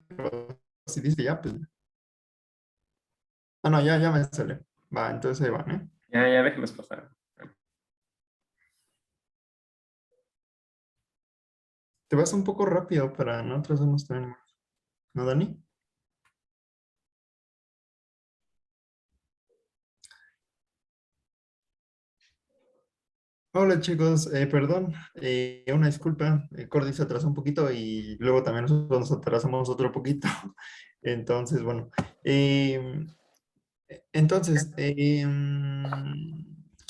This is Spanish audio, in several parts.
pero si dice ya, pues. Ah, no, ya me sale. Va, entonces ahí van, ¿eh? Ya déjenlos pasar. Te vas un poco rápido para no atrasarnos también más. ¿No, Dani? Hola chicos, perdón, una disculpa, Cordy se atrasó un poquito y luego también nosotros nos atrasamos otro poquito. Entonces, bueno, eh, entonces,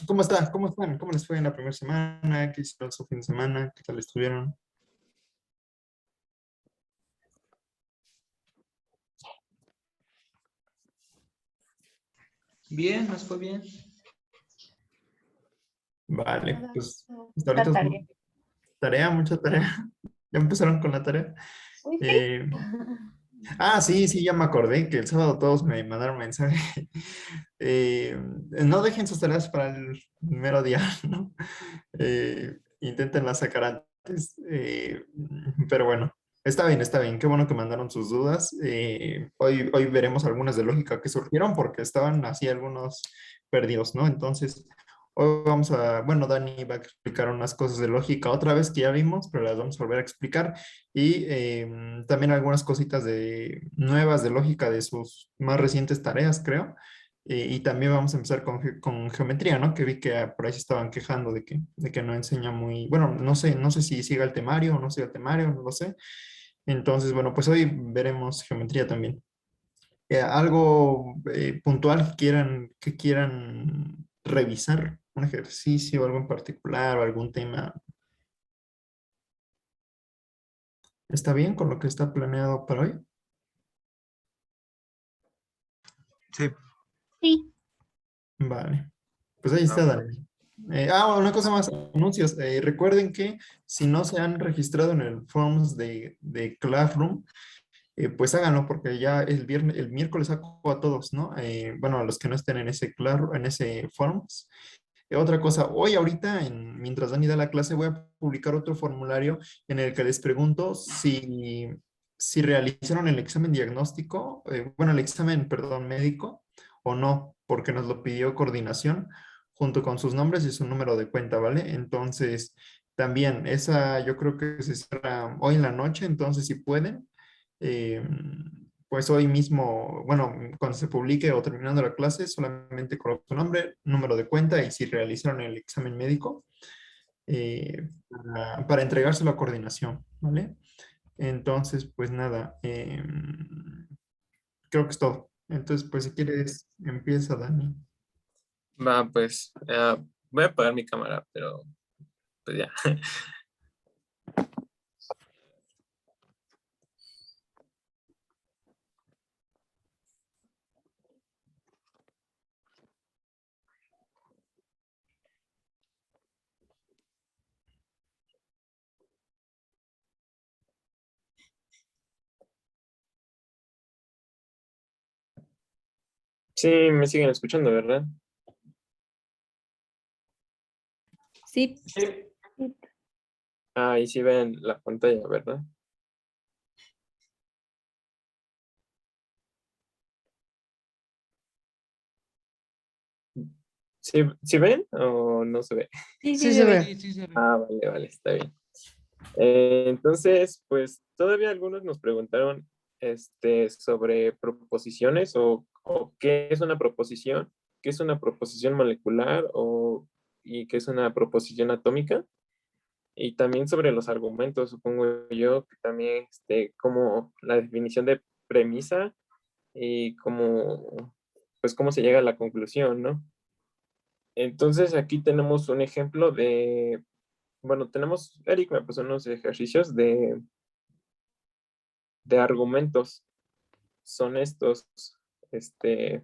¿cómo está? ¿Cómo están? ¿Cómo les fue en la primera semana? ¿Qué hicieron su fin de semana? ¿Qué tal estuvieron? Bien, nos fue bien. Vale, Nada, pues hasta mucha ahorita es tarea. tarea, mucha tarea. Ya empezaron con la tarea. Uy, sí. Eh, sí, ya me acordé que el sábado todos me mandaron mensaje. No dejen sus tareas para el mero día, ¿no? Inténtenlas sacar antes. Pero bueno, está bien, está bien. Qué bueno que mandaron sus dudas. Hoy veremos algunas de lógica que surgieron porque estaban así algunos perdidos, ¿no? Entonces, hoy vamos a, bueno, Dani va a explicar unas cosas de lógica otra vez que ya vimos, pero las vamos a volver a explicar. Y también algunas cositas nuevas de lógica de sus más recientes tareas, creo. Y también vamos a empezar con geometría, ¿no? Que vi que por ahí se estaban quejando de que no enseña muy, bueno, no sé si siga el temario o no siga el temario, no lo sé. Entonces, bueno, pues hoy veremos geometría también. Algo puntual que quieran revisar, un ejercicio, algo en particular o algún tema, ¿está bien con lo que está planeado para hoy? Sí. Sí. Vale. Pues ahí está, Dani. Una cosa más, anuncios. Recuerden que si no se han registrado en el Forms de Classroom, pues háganlo porque ya el miércoles saco a todos, ¿no? Bueno, a los que no estén en ese Forms. Otra cosa, hoy ahorita, mientras Dani da la clase, voy a publicar otro formulario en el que les pregunto si realizaron el examen diagnóstico, bueno, el examen, perdón, médico o no, porque nos lo pidió coordinación junto con sus nombres y su número de cuenta, ¿vale? Entonces, también esa yo creo que se cierra hoy en la noche, entonces si pueden, eh, pues hoy mismo, bueno, cuando se publique o terminando la clase, solamente coloco su nombre, número de cuenta y si realizaron el examen médico para entregárselo a coordinación, ¿vale? Entonces, pues nada, creo que es todo. Entonces, pues si quieres, empieza, Dani. Va, pues voy a apagar mi cámara, pero pues ya. Sí, me siguen escuchando, ¿verdad? Sí. Sí. Y sí ven la pantalla, ¿verdad? ¿Sí ven o no se ve? Sí, Sí sí se se ve. ve. Sí se ve. Vale, está bien. Entonces, pues todavía algunos nos preguntaron sobre proposiciones o qué es una proposición, qué es una proposición molecular y qué es una proposición atómica. Y también sobre los argumentos, supongo yo, que también como la definición de premisa y pues cómo se llega a la conclusión, ¿no? Entonces aquí tenemos un ejemplo bueno, Eric me puso unos ejercicios de argumentos. Son estos, este,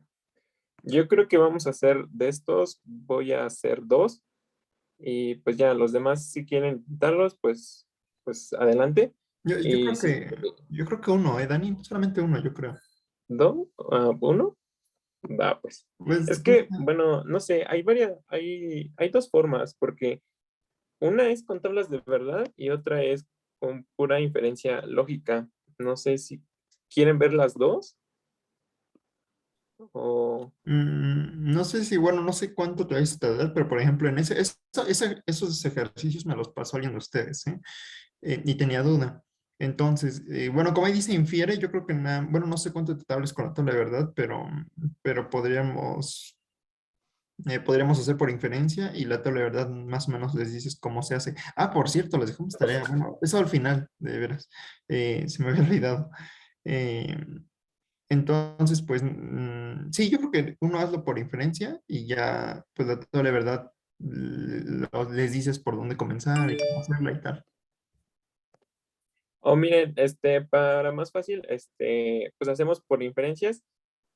yo creo que vamos a hacer de estos, voy a hacer dos y pues ya los demás si quieren intentarlos, pues adelante. Yo, yo Y creo si que, yo creo que uno, Dani, solamente uno, yo creo. dos, uno, va pues. Pues, Es que, bueno, no sé, hay dos formas, porque una es con tablas de verdad y otra es con pura inferencia lógica. No sé ¿quieren ver las dos? O, No sé si, bueno, no sé cuánto te vais a tardar, pero por ejemplo, en esos ejercicios me los pasó alguien de ustedes, ¿eh? Y tenía duda. Entonces, bueno, como ahí dice infiere, yo creo que nada, bueno, no sé cuánto te hables con la tabla de verdad, pero podríamos hacer por inferencia y la tabla de verdad más o menos les dices cómo se hace. Ah, por cierto, les dejamos tarea. Bueno, eso al final, de veras. Se me había olvidado. Eh, entonces, pues, sí, yo creo que uno hazlo por inferencia y ya, pues la tabla de verdad les dices por dónde comenzar y cómo hacerla y tal. o miren, para más fácil, pues hacemos por inferencias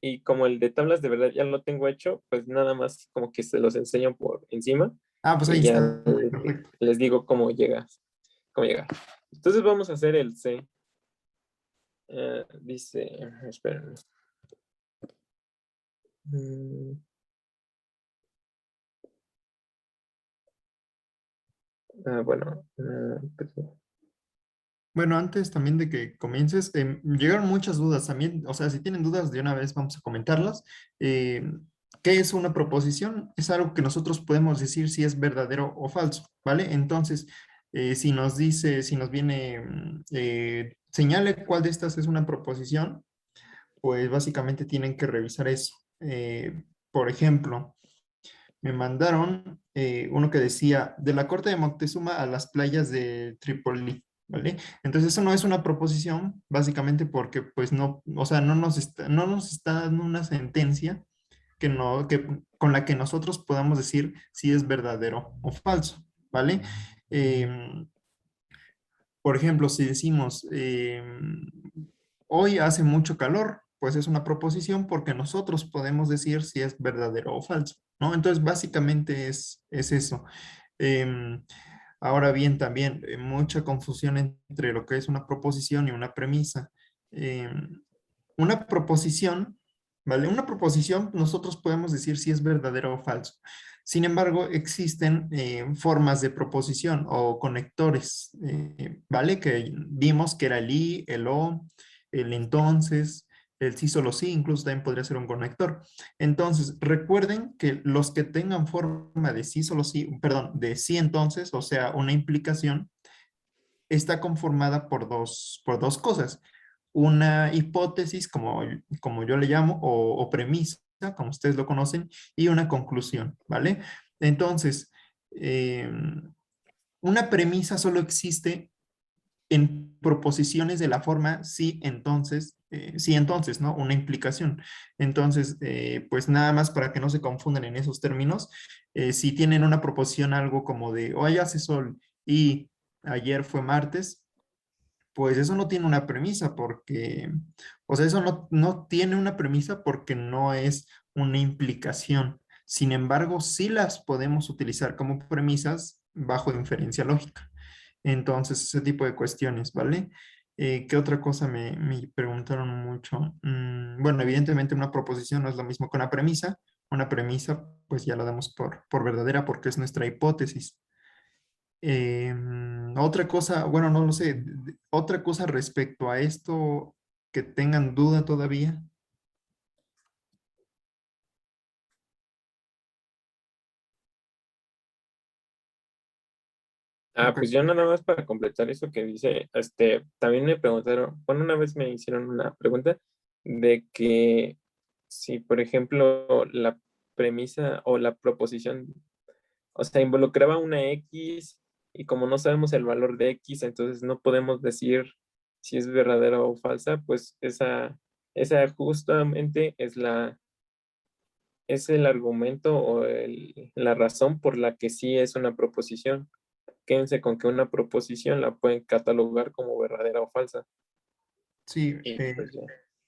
y como el de tablas de verdad ya lo tengo hecho, pues nada más como que se los enseño por encima Ah, pues ahí y ya está. Perfecto. les digo cómo llegas, cómo llegar. Entonces vamos a hacer el C. Dice, esperen. Mm, bueno, pues, Bueno, antes también de que comiences, llegaron muchas dudas también, o sea, si tienen dudas de una vez vamos a comentarlas. Eh, ¿Qué es una proposición? Es algo que nosotros podemos decir si es verdadero o falso, ¿vale? Entonces, si nos dice, si nos viene, señale cuál de estas es una proposición, pues básicamente tienen que revisar eso. Por ejemplo, me mandaron uno que decía, de la corte de Moctezuma a las playas de Trípoli, ¿vale? Entonces eso no es una proposición, básicamente porque pues no, o sea, no nos está dando una sentencia que no, con la que nosotros podamos decir si es verdadero o falso, ¿vale? Por ejemplo, si decimos, hoy hace mucho calor, pues es una proposición porque nosotros podemos decir si es verdadero o falso, ¿no? Entonces, básicamente es eso. Em, Ahora bien, también mucha confusión entre lo que es una proposición y una premisa. Una proposición, ¿vale? Una proposición nosotros podemos decir si es verdadero o falso. Sin embargo, existen formas de proposición o conectores, ¿vale? Que vimos que era el y, el o, el entonces, el sí, solo sí, incluso también podría ser un conector. Entonces, recuerden que los que tengan forma de sí, solo sí, perdón, de sí entonces, o sea, una implicación, está conformada por dos cosas. Una hipótesis, como yo le llamo, o premisa, como ustedes lo conocen, y una conclusión, ¿vale? Entonces, eh, una premisa solo existe en proposiciones de la forma sí, entonces, ¿no? Una implicación. Entonces, pues nada más para que no se confundan en esos términos, si tienen una proposición algo como de hoy hace sol y ayer fue martes, pues eso no tiene una premisa porque, o sea, eso no tiene una premisa porque no es una implicación. Sin embargo, sí las podemos utilizar como premisas bajo inferencia lógica. Entonces, ese tipo de cuestiones, ¿vale? ¿Qué otra cosa me preguntaron mucho? Bueno, evidentemente una proposición no es lo mismo que una premisa. Una premisa, pues ya la damos por verdadera porque es nuestra hipótesis. Otra cosa, bueno, no lo sé, otra cosa respecto a esto que tengan duda todavía. Ok. pues yo nada más para completar eso que dice, también me preguntaron, bueno, una vez me hicieron una pregunta de que si, por ejemplo, la premisa o la proposición, o sea, involucraba una X y como no sabemos el valor de X, entonces no podemos decir si es verdadera o falsa, pues esa justamente es el argumento o la razón por la que sí es una proposición. Quédense con que una proposición la pueden catalogar como verdadera o falsa. Sí, Y pues ya.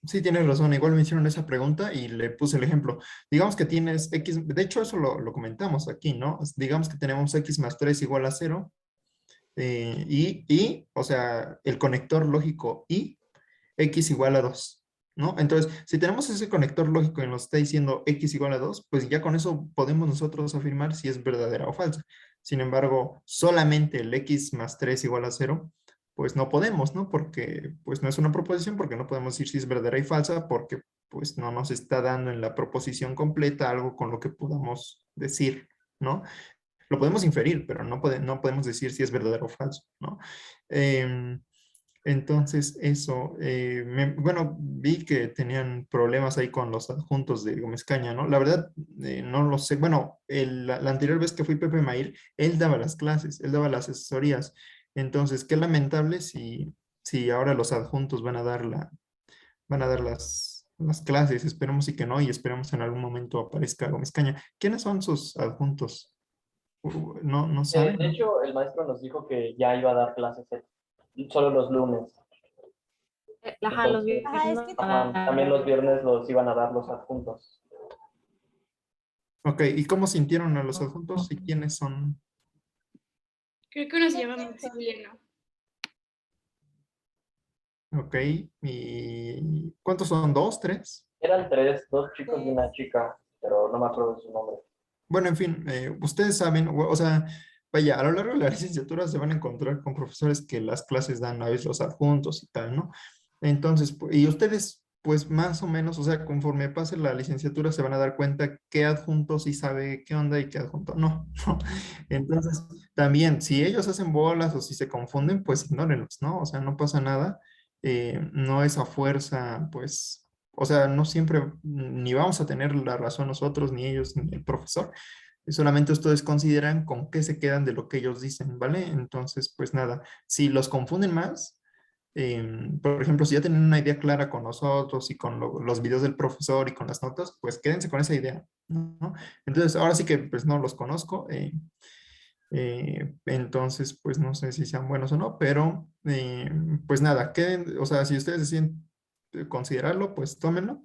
sí, tienes razón. Igual me hicieron esa pregunta y le puse el ejemplo. Digamos que tienes X, de hecho eso lo comentamos aquí, ¿no? Digamos que tenemos X más 3 igual a 0 o sea, el conector lógico y X igual a 2, ¿no? Entonces, si tenemos ese conector lógico y nos está diciendo X igual a 2, pues ya con eso podemos nosotros afirmar si es verdadera o falsa. Sin embargo, solamente el X más 3 igual a 0, pues no podemos, ¿no? Porque pues no es una proposición, porque no podemos decir si es verdadera y falsa, porque pues no nos está dando en la proposición completa algo con lo que podamos decir, ¿no? Lo podemos inferir, pero no podemos decir si es verdadero o falso, ¿no? Em, entonces, eso, bueno, vi que tenían problemas ahí con los adjuntos de Gómez Caña, ¿no? La verdad, no lo sé. Bueno, la anterior vez que fui Pepe Maír, él daba las clases, él daba las asesorías. Entonces, qué lamentable si ahora los adjuntos van a dar las clases. Esperemos y que no, y esperemos en algún momento aparezca Gómez Caña. ¿Quiénes son sus adjuntos? No saben, De ¿no? hecho, el maestro nos dijo que ya iba a dar clases solo los lunes. Ajá, los Entonces, viernes es no. que también los viernes los iban a dar los adjuntos. Ok, ¿y cómo sintieron a los adjuntos y quiénes son? Creo que uno se llama Maximiliano. Ok, ¿y cuántos son? ¿Dos, tres? Eran tres, dos chicos y una chica, pero no me acuerdo de su nombre. Bueno, en fin, ustedes saben, o sea, vaya, a lo largo de la licenciatura se van a encontrar con profesores que las clases dan a veces los adjuntos y tal, ¿no? Entonces, y ustedes, pues más o menos, o sea, conforme pase la licenciatura se van a dar cuenta qué adjunto sí sabe qué onda y qué adjunto no, ¿no? Entonces, también, si ellos hacen bolas o si se confunden, pues ignórenlos, ¿no? O sea, no pasa nada, no es a fuerza, pues, o sea, no siempre ni vamos a tener la razón nosotros, ni ellos, ni el profesor. Solamente ustedes consideran con qué se quedan de lo que ellos dicen, ¿vale? Entonces, pues nada, si los confunden más, por ejemplo, si ya tienen una idea clara con nosotros y con los videos del profesor y con las notas, pues quédense con esa idea, ¿no? Entonces, ahora sí que pues no los conozco, entonces pues no sé si sean buenos o no, pero pues nada, queden, o sea, si ustedes deciden considerarlo, pues tómenlo.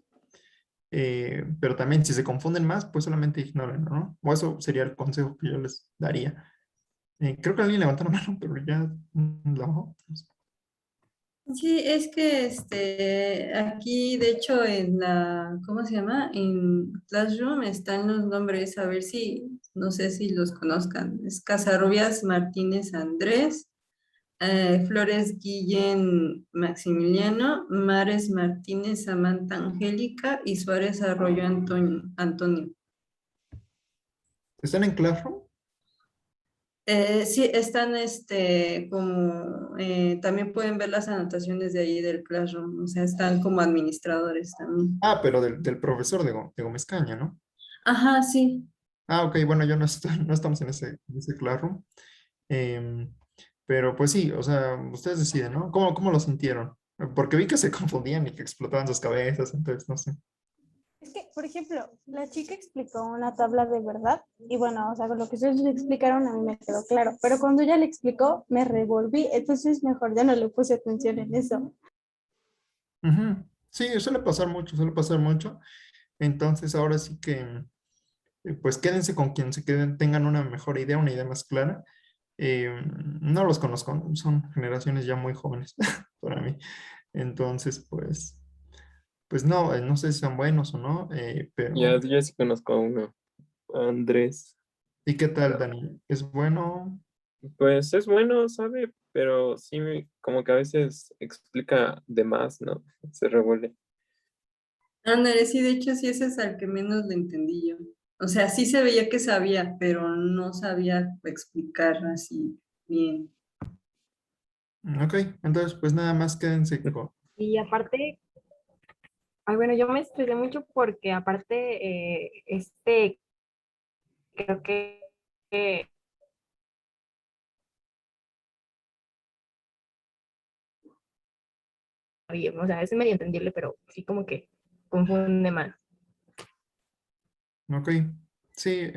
Pero también si se confunden más, pues solamente ignórenlo, ¿no? O eso sería el consejo que yo les daría. Creo que alguien levantó la mano, pero ya la bajó. Sí, es que aquí, de hecho, en la, ¿cómo se llama? En Classroom están los nombres, a ver si, no sé si los conozcan. Es Casarrubias Martínez Andrés, Flores Guillén Maximiliano, Mares Martínez Samantha Angélica y Suárez Arroyo Antonio. ¿Están en Classroom? Sí, están como también pueden ver las anotaciones de ahí del Classroom, o sea, están como administradores también. Ah, pero del profesor de Gómez Caña, ¿no? Ajá, sí. Ah, ok, bueno, yo no, no estamos en ese Classroom. Em, pero pues sí, o sea, ustedes deciden, ¿no? ¿Cómo lo sintieron? Porque vi que se confundían y que explotaban sus cabezas, entonces no sé. Es que, por ejemplo, la chica explicó una tabla de verdad y bueno, o sea, con lo que ustedes le explicaron a mí me quedó claro, pero cuando ella le explicó me revolví, entonces mejor ya no le puse atención en eso. Ujú. Sí, suele pasar mucho, suele pasar mucho. Entonces ahora sí que, pues quédense con quien se queden, tengan una mejor idea, una idea más clara. No los conozco, son generaciones ya muy jóvenes para mí. Entonces, pues no, no sé si son buenos o no, Ya, pero yo sí conozco a uno, a Andrés. ¿y qué tal, Dani? ¿Es bueno? Pues es bueno, ¿sabe? Pero sí, como que a veces explica de más, ¿no? Se revuelve. Ándale, sí, de hecho sí, ese es al que menos le entendí yo. O sea, sí se veía que sabía, pero no sabía explicar así bien. Ok, entonces pues nada más quédense con... Y aparte, ay, bueno, yo me estresé mucho porque aparte, creo que bien, o sea, es medio entendible, pero sí como que confunde más. Ok, sí,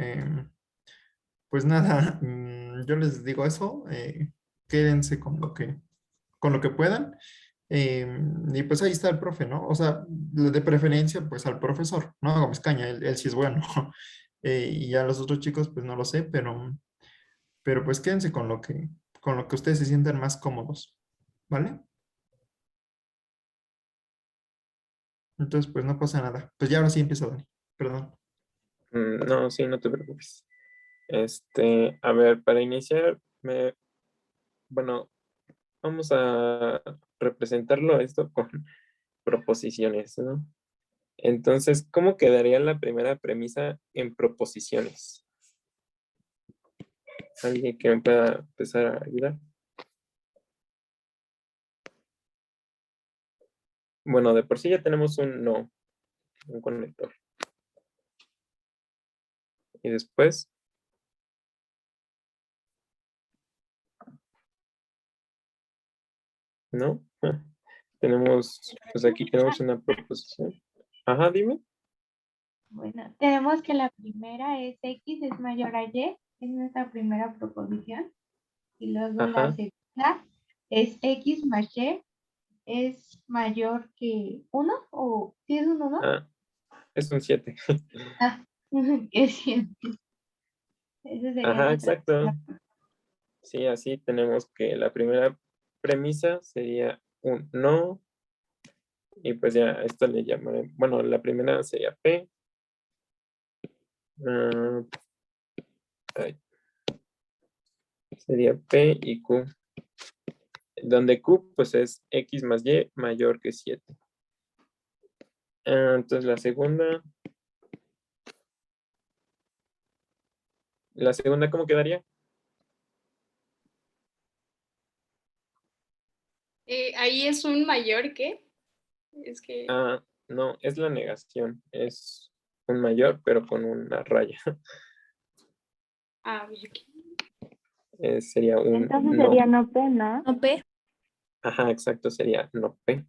pues nada, yo les digo eso, quédense con lo que puedan. Y pues ahí está el profe, ¿no? O sea, de preferencia, pues al profesor, ¿no? A Gómez Caña, él sí es bueno. Y ya los otros chicos, pues no lo sé, pero pues quédense con lo que ustedes se sientan más cómodos, ¿vale? Entonces, pues no pasa nada. Pues ya ahora sí empieza Dani, perdón. No, sí, no te preocupes. A ver, para iniciar, bueno, vamos a representarlo esto con proposiciones, ¿no? Entonces, ¿cómo quedaría la primera premisa en proposiciones? ¿Alguien que me pueda empezar a ayudar? Bueno, de por sí ya tenemos un no, un conector. Y después, ¿no? Tenemos, pues aquí tenemos una proposición. Ajá, dime. Bueno, tenemos que la primera es X es mayor a Y, es nuestra primera proposición. Y luego la Ajá. segunda es X más Y es mayor que 1 o si es un 1. Ah, es un 7. Ah, es cierto. Esa sería Ajá, nuestra exacto. primera. Sí, así tenemos que la primera premisa sería un no. Y pues ya esto le llamaré, bueno, la primera sería P. ah, ay, sería P y Q. Donde Q pues es X más Y mayor que 7. Entonces la segunda, ¿cómo quedaría? Ahí es un mayor que. Es que. No, es la negación. Es un mayor, pero con una raya. Ok. Sería un Entonces no. sería no P, ¿no? No P. Ajá, exacto, sería no P.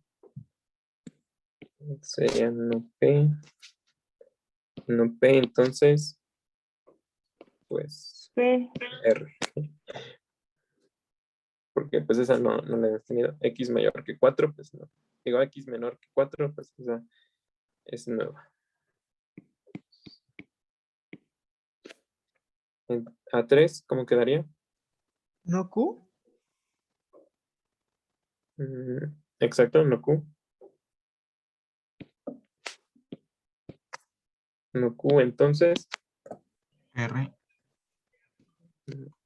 Sería no P. No P, entonces, pues, P. R. Porque pues esa no la hemos tenido. X mayor que 4, pues no. Digo, X menor que 4, pues esa es nueva. A3, ¿cómo quedaría? ¿No Q? Exacto, no Q. No Q, entonces. R.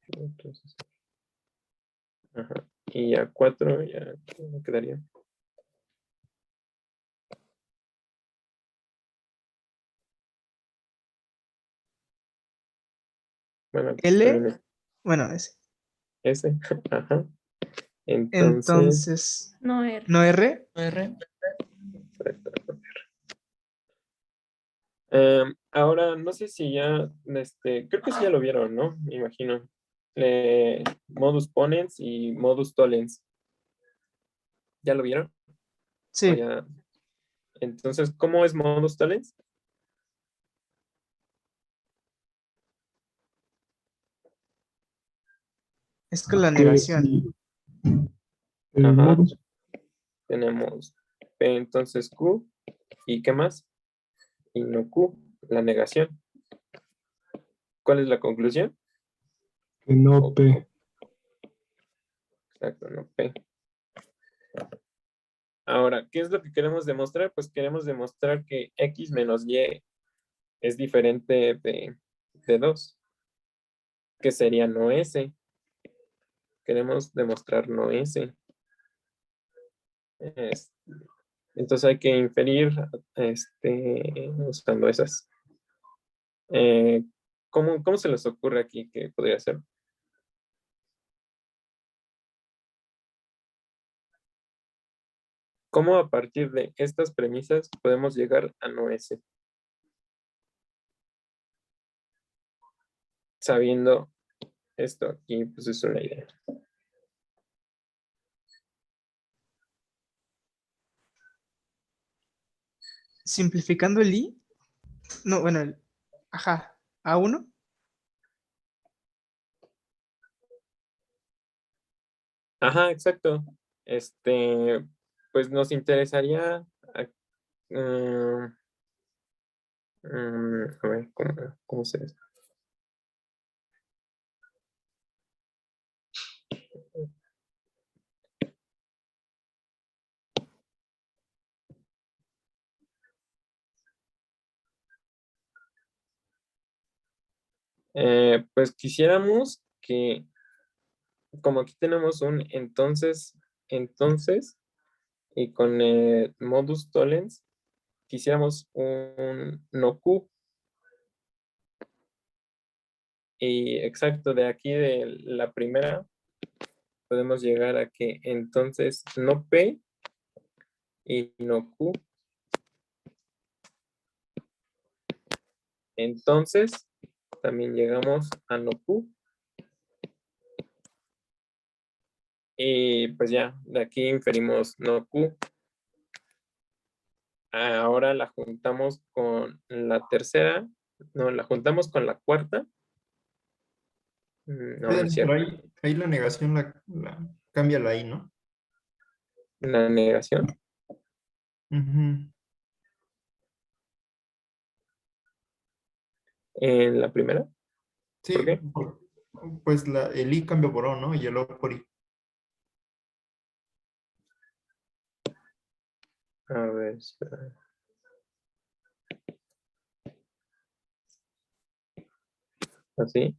Entonces, ajá. Y A4 ya ¿cómo quedaría? Bueno, aquí L. también Bueno, ese. es S. Ajá. Entonces, Entonces, No R. ¿no R? ¿No R? ahora, no sé si ya, creo que sí ya lo vieron, ¿no? Me imagino. Modus ponens y modus tollens. ¿Ya lo vieron? ¿O Sí. ya? Entonces, ¿cómo es modus tollens? Es con la negación. Ajá. Tenemos P, entonces Q. ¿Y qué más? Y no Q, la negación. ¿Cuál es la conclusión? Que no P. Exacto, no P. Ahora, ¿qué es lo que queremos demostrar? Pues queremos demostrar que X menos Y es diferente de 2, que sería no S. Queremos demostrar no S. Entonces hay que inferir usando esas. ¿Cómo se les ocurre aquí que podría ser? ¿Cómo a partir de estas premisas podemos llegar a no S? Sabiendo esto aquí, pues es una idea. Simplificando el I. No, bueno, ajá. A1. Ajá, exacto. Pues nos interesaría a ver, ¿cómo se es? Pues quisiéramos que, como aquí tenemos un entonces entonces, y con el modus tollens, quisiéramos un no Q. Y exacto, de aquí de la primera, podemos llegar a que entonces no P y no Q. Entonces, también llegamos a no Q. Y pues ya, de aquí inferimos no Q. Ahora la juntamos con la tercera. No, la juntamos con la cuarta. No, no es Pero cierto. ahí la negación cámbiala ahí, ¿no? La negación. Ujú. En la primera. Sí, ¿Por qué? pues el I cambia por O, ¿no? Y el O por I. A ver, espera. Así.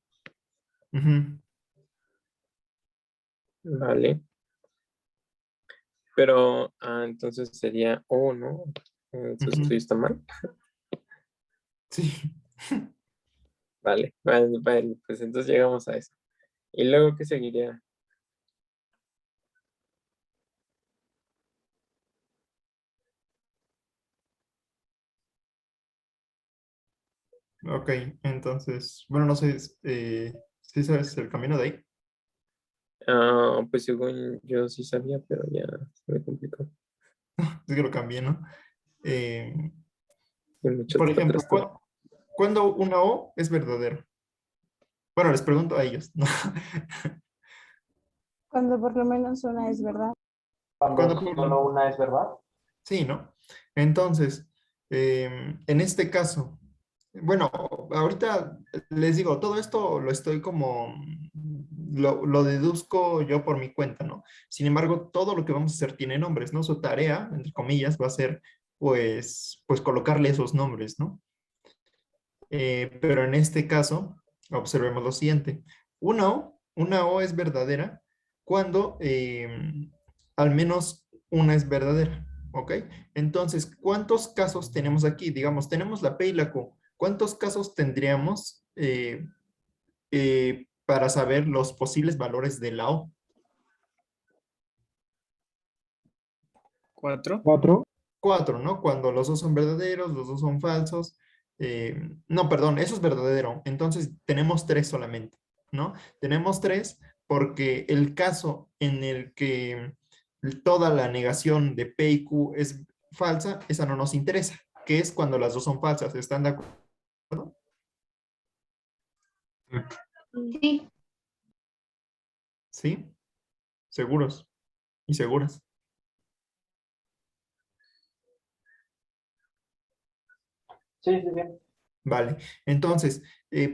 Ujú. Vale. Pero entonces sería O, ¿no? Entonces Ujú. esto está mal. Sí. Vale, vale, pues entonces llegamos a eso. ¿Y luego qué seguiría? Ok, entonces, bueno, no sé, ¿sí sabes el camino de ahí? Pues según yo sí sabía, pero ya se me complicó. Es que lo cambié, ¿no? Eh, Y mucho por para ejemplo, atrás también. ¿cuándo una O es verdadera? Bueno, les pregunto a ellos, ¿no? Cuando por lo menos una es verdad. Cuando ¿Cuándo solo una es verdad. Sí, ¿no? Entonces, en este caso, bueno, ahorita les digo, todo esto lo estoy como, lo deduzco yo por mi cuenta, ¿no? Sin embargo, todo lo que vamos a hacer tiene nombres, ¿no? Su tarea, entre comillas, va a ser, pues colocarle esos nombres, ¿no? Pero en este caso, observemos lo siguiente. Una O es verdadera cuando al menos una es verdadera, ¿ok? Entonces, ¿cuántos casos tenemos aquí? Digamos, tenemos la P y la Q. ¿Cuántos casos tendríamos para saber los posibles valores de la O? 4. 4. 4, ¿no? Cuando los dos son verdaderos, los dos son falsos. No, perdón, eso es verdadero. Entonces tenemos 3 solamente, ¿no? Tenemos 3 porque el caso en el que toda la negación de P y Q es falsa, esa no nos interesa, que es cuando las dos son falsas. ¿Están de acuerdo? Sí, ¿Sí? ¿Seguros y seguras? Sí, sí, sí. Vale, entonces,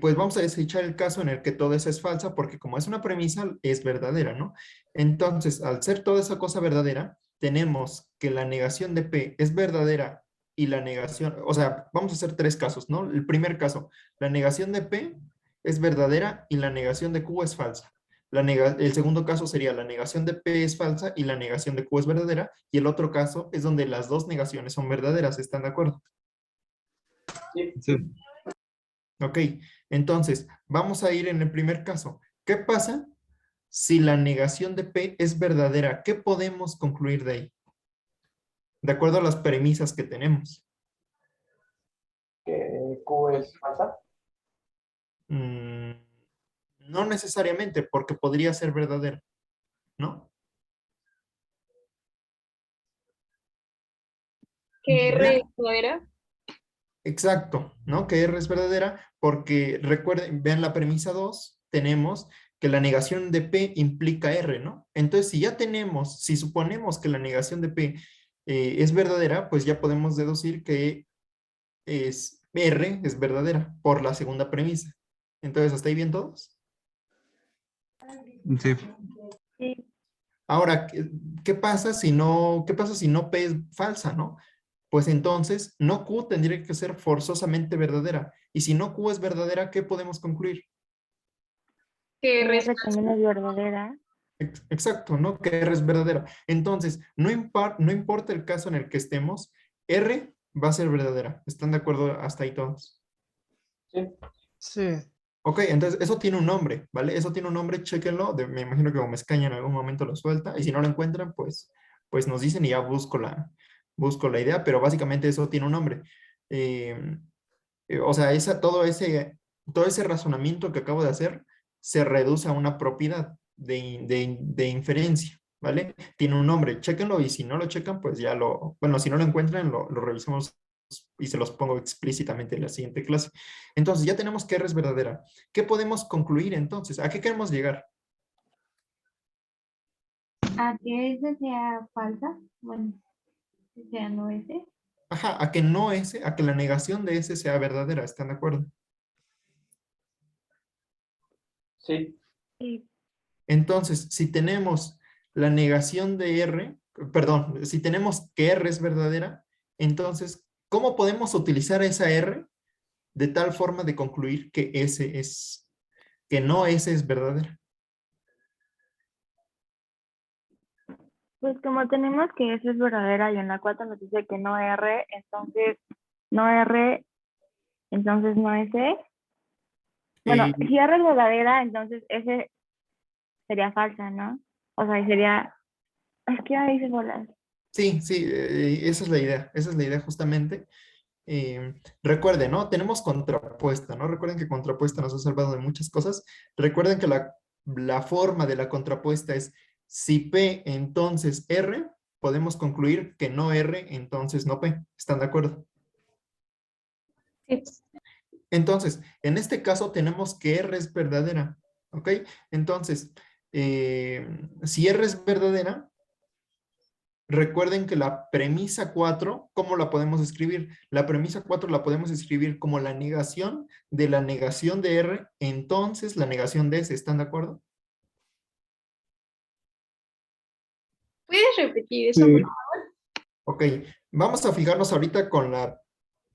pues vamos a desechar el caso en el que toda esa es falsa, porque como es una premisa, es verdadera, ¿no? Entonces, al ser toda esa cosa verdadera, tenemos que la negación de P es verdadera y la negación, o sea, vamos a hacer 3 casos, ¿no? El primer caso, la negación de P es verdadera y la negación de Q es falsa. El segundo caso sería la negación de P es falsa y la negación de Q es verdadera, y el otro caso es donde las dos negaciones son verdaderas, ¿están de acuerdo? Sí. Ok, entonces vamos a ir en el primer caso. ¿Qué pasa si la negación de P es verdadera? ¿Qué podemos concluir de ahí? De acuerdo a las premisas que tenemos. Que Q es falsa. Mm, no necesariamente, porque podría ser verdadera, ¿no? ¿Qué Ya, R no era? exacto, ¿no? Que R es verdadera porque recuerden, vean la premisa 2, tenemos que la negación de P implica R, ¿no? Entonces, si ya tenemos, si suponemos que la negación de P es verdadera, pues ya podemos deducir que R es verdadera por la segunda premisa. Entonces, ¿hasta ahí bien todos? Sí. sí. Ahora, qué pasa si no P es falsa, ¿no? Pues entonces, no Q tendría que ser forzosamente verdadera. Y si no Q es verdadera, ¿qué podemos concluir? ¿Qué R es R falsa? también es verdadera. Exacto, ¿no? Que R es verdadera. Entonces, no importa el caso en el que estemos, R va a ser verdadera. ¿Están de acuerdo hasta ahí todos? Sí. Sí. Ok, entonces eso tiene un nombre, ¿vale? Eso tiene un nombre, chéquenlo. Me imagino que Gómez-Caña en algún momento lo suelta. Y si no lo encuentran, pues nos dicen y ya busco la idea. Pero básicamente eso tiene un nombre. Eh, o sea, todo ese razonamiento que acabo de hacer se reduce a una propiedad de inferencia, ¿vale? Tiene un nombre, chéquenlo y si no lo checan, pues ya bueno, si no lo encuentran, lo revisamos y se los pongo explícitamente en la siguiente clase. Entonces, ya tenemos que R es verdadera. ¿Qué podemos concluir entonces? ¿A qué queremos llegar? A que ese sea falsa, bueno, que sea no ese. Ajá, a que no S, a que la negación de S sea verdadera, ¿están de acuerdo? Sí. Sí. Entonces, si tenemos la negación de R, perdón, si tenemos que R es verdadera, entonces, ¿cómo podemos utilizar esa R de tal forma de concluir que no S es verdadera? Pues como tenemos que esa es verdadera y en la 4 nos dice que no R, entonces no R, entonces no S. Bueno, Eh, si R es verdadera, entonces S sería falsa, ¿no? O sea, sería, es que ahí se bolas. sí, sí, esa es la idea justamente. Recuerden, ¿no? Tenemos contrapuesta, ¿no? Recuerden que contrapuesta nos ha salvado de muchas cosas. Recuerden que la forma de la contrapuesta es si P entonces R, podemos concluir que no R, entonces no P. ¿Están de acuerdo? Sí. Entonces, en este caso tenemos que R es verdadera, ¿ok? Entonces, si R es verdadera, recuerden que la premisa 4, ¿cómo la podemos escribir? La premisa 4 la podemos escribir como la negación de R, entonces la negación de S, ¿están de acuerdo? ¿Puedes repetir eso, Sí. por favor? Ok, vamos a fijarnos ahorita con la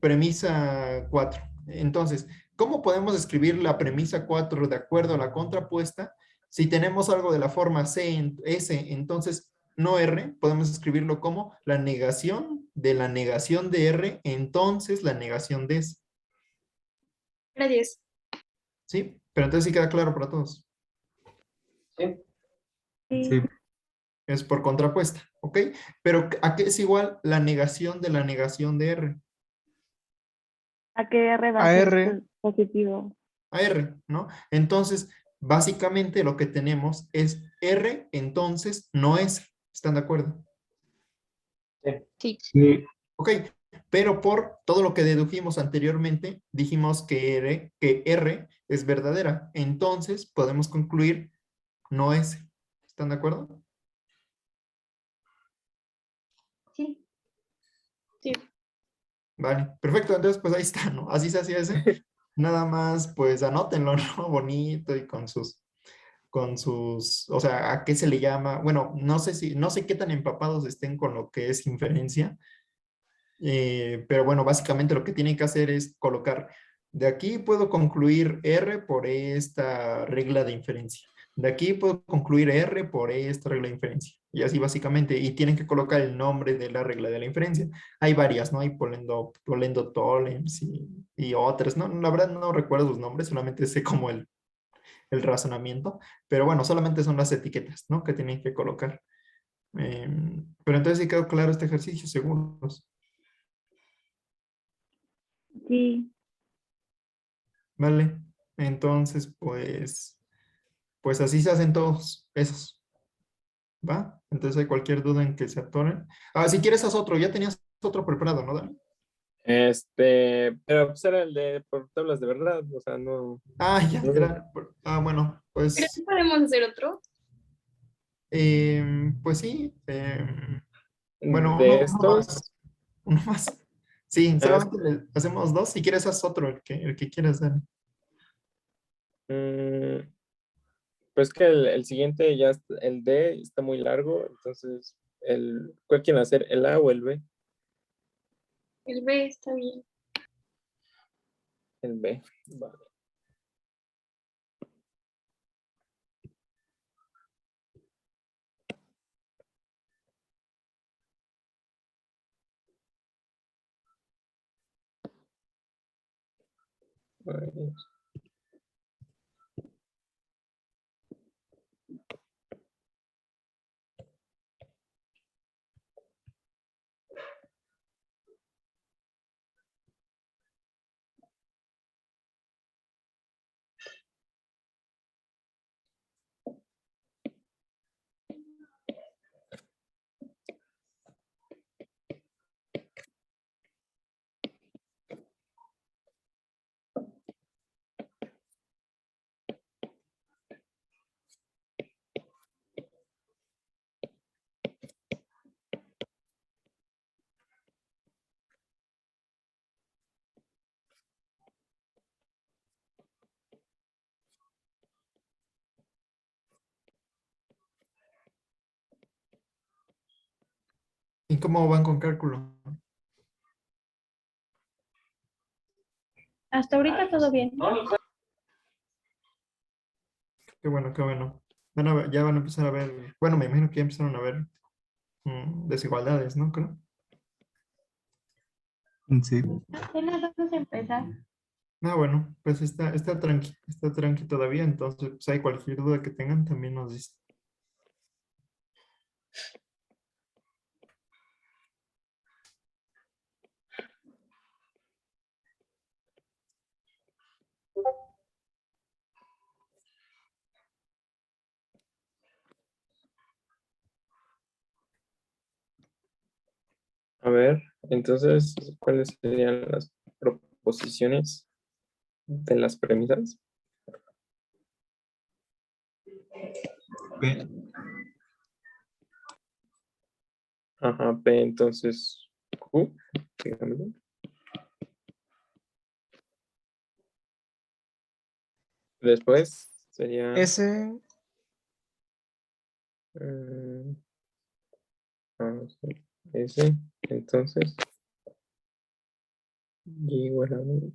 premisa 4. Entonces, ¿cómo podemos escribir la premisa 4 de acuerdo a la contrapuesta? Si tenemos algo de la forma S, entonces no R, podemos escribirlo como la negación de R, entonces la negación de S. Gracias. ¿Sí? Pero entonces sí queda claro para todos. Sí. Sí. Es por contrapuesta, ¿ok? Pero ¿a qué es igual la negación de R? A que R va A a ser R. positivo. A R, ¿no? Entonces, básicamente lo que tenemos es R, entonces no S. ¿Están de acuerdo? Sí. Sí. Ok, pero por todo lo que dedujimos anteriormente, dijimos que R es verdadera. Entonces, podemos concluir no S. ¿Están de acuerdo? Sí. Sí. Vale, perfecto. Entonces, pues ahí está, ¿no? Así se hacía ese. Nada más, pues anótenlo, ¿no? Bonito y o sea, ¿a qué se le llama? Bueno, no sé qué tan empapados estén con lo que es inferencia, pero bueno, básicamente lo que tienen que hacer es colocar, de aquí puedo concluir R por esta regla de inferencia. De aquí puedo concluir R por esta regla de inferencia. Y así básicamente, y tienen que colocar el nombre de la regla de la inferencia. Hay varias, ¿no? Hay Polendo Tollens y otras, ¿no? La verdad no recuerdo sus nombres, solamente sé como el razonamiento, pero bueno, solamente son las etiquetas, ¿no? Que tienen que colocar. Pero entonces sí quedó claro este ejercicio, seguros. Sí. ¿Vale? Entonces, pues así se hacen todos esos. ¿Va? Entonces hay cualquier duda en que se atoren. Ah, si quieres haz otro, ya tenías otro preparado, ¿no, Dani? Pero pues era el de por tablas de verdad, o sea, no. Ah, ya, no- era. Ah, bueno, Pero sí pues, podemos hacer otro. pues sí. Bueno, de uno más. estos, Uno más. Sí, ah, solamente hacemos dos. Si quieres, haz otro, el que quieras, Dani. mm, pues que el siguiente ya, el D está muy largo, entonces, ¿cuál quieren hacer? ¿El A o el B? El B está bien. El B, vale. ¿Y cómo van con cálculo? Hasta ahorita todo bien. Qué bueno, qué bueno. Ya van a empezar a ver, bueno, me imagino que ya empezaron a ver desigualdades, ¿no? Creo. Sí. Apenas vamos a empezar. Ah, bueno, pues está tranqui todavía, entonces, pues hay cualquier duda que tengan, también nos dicen. A ver, entonces, ¿cuáles serían las proposiciones de las premisas? P. Ajá, P, entonces, Q, dígamelo. Después sería S, mm, sí, S, entonces, Y igual a uno.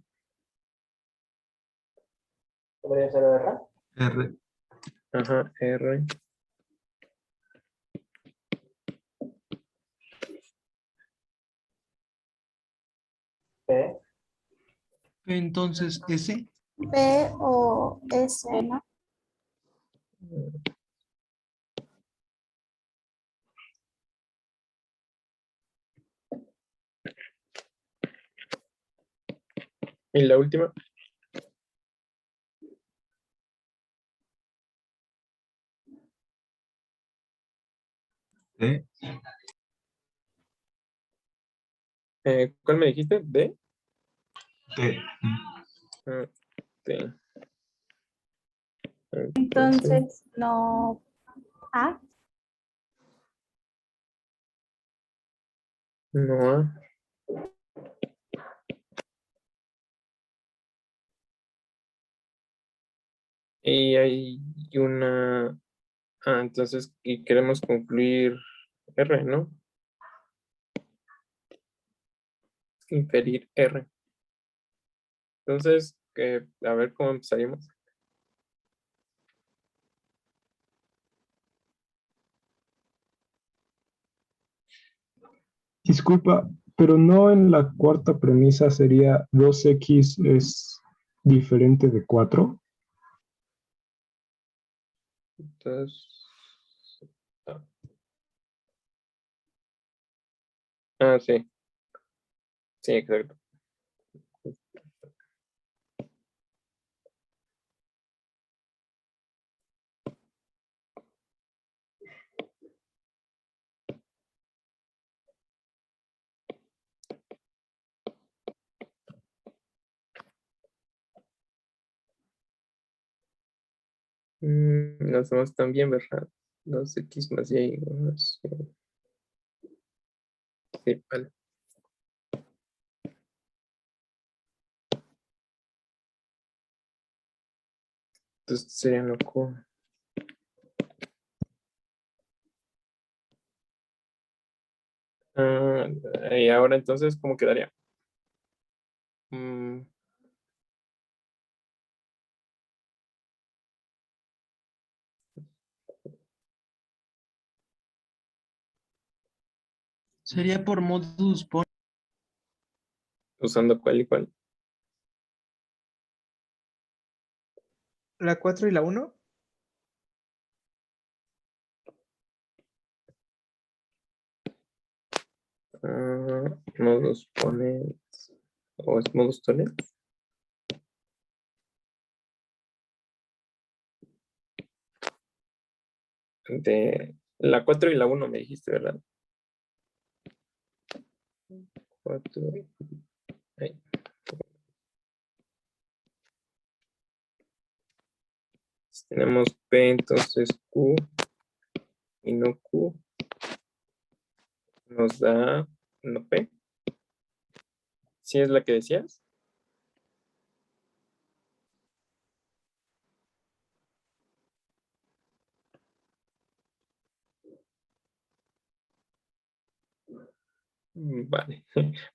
¿Podría ser R? R. Ajá, R. P. Entonces, S. P o S, ¿no? Y la última. D. ¿Cuál me dijiste? D. T. Ah, T. Entonces, no. A. No. Y hay una. Entonces, y queremos concluir R, ¿no? Inferir R. Entonces, a ver cómo empezaríamos. Disculpa, pero no en la cuarta premisa sería 2x es diferente de 4. Entonces. Sí. Sí, exacto. Lo hacemos también, ¿verdad? 2x más y igual a 0. Sí, vale. Entonces sería loco. Y ahora entonces, ¿cómo quedaría? Mm, sería por modus ponens. usando cuál y cuál. La 4 y la 1. Modus ponens. ¿O es modus tollens? De la 4 y la 1 me dijiste, ¿verdad? 4. Ahí. Si tenemos P, entonces Q y no Q nos da no P. ¿Sí es la que decías? Vale.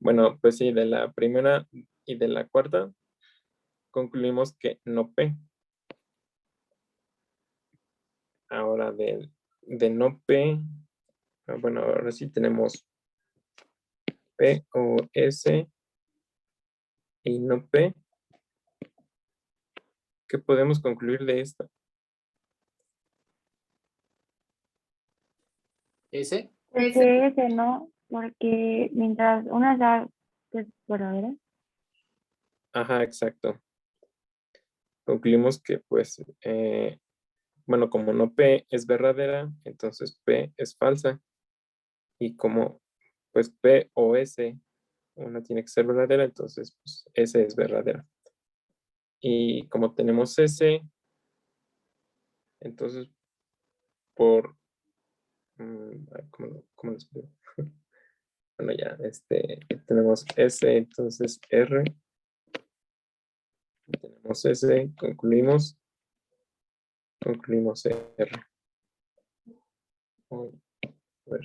Bueno, pues sí, de la primera y de la cuarta concluimos que no P. Ahora de no P, bueno, ahora sí tenemos P o S y no P. ¿Qué podemos concluir de esto? ¿Ese? Ese no, porque mientras una sea que es verdadera. Ajá, exacto. Concluimos que pues, bueno, como no P es verdadera, entonces P es falsa. Y como pues P o S, una tiene que ser verdadera, entonces pues, S es verdadera. Y como tenemos S, entonces por, ¿cómo lo explico? Bueno, ya, tenemos S, entonces R. Tenemos S, concluimos R. A ver.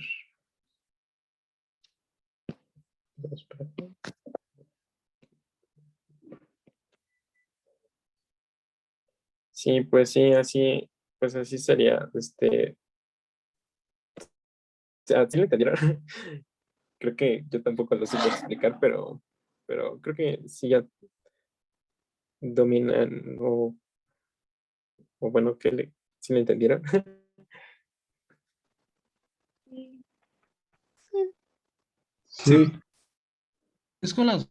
Sí, pues sí, así, pues así sería, ¿sí lo entendieron? Creo que yo tampoco lo supe explicar, pero creo que sí ya dominan o bueno, que sí lo entendieron. Sí. Es con las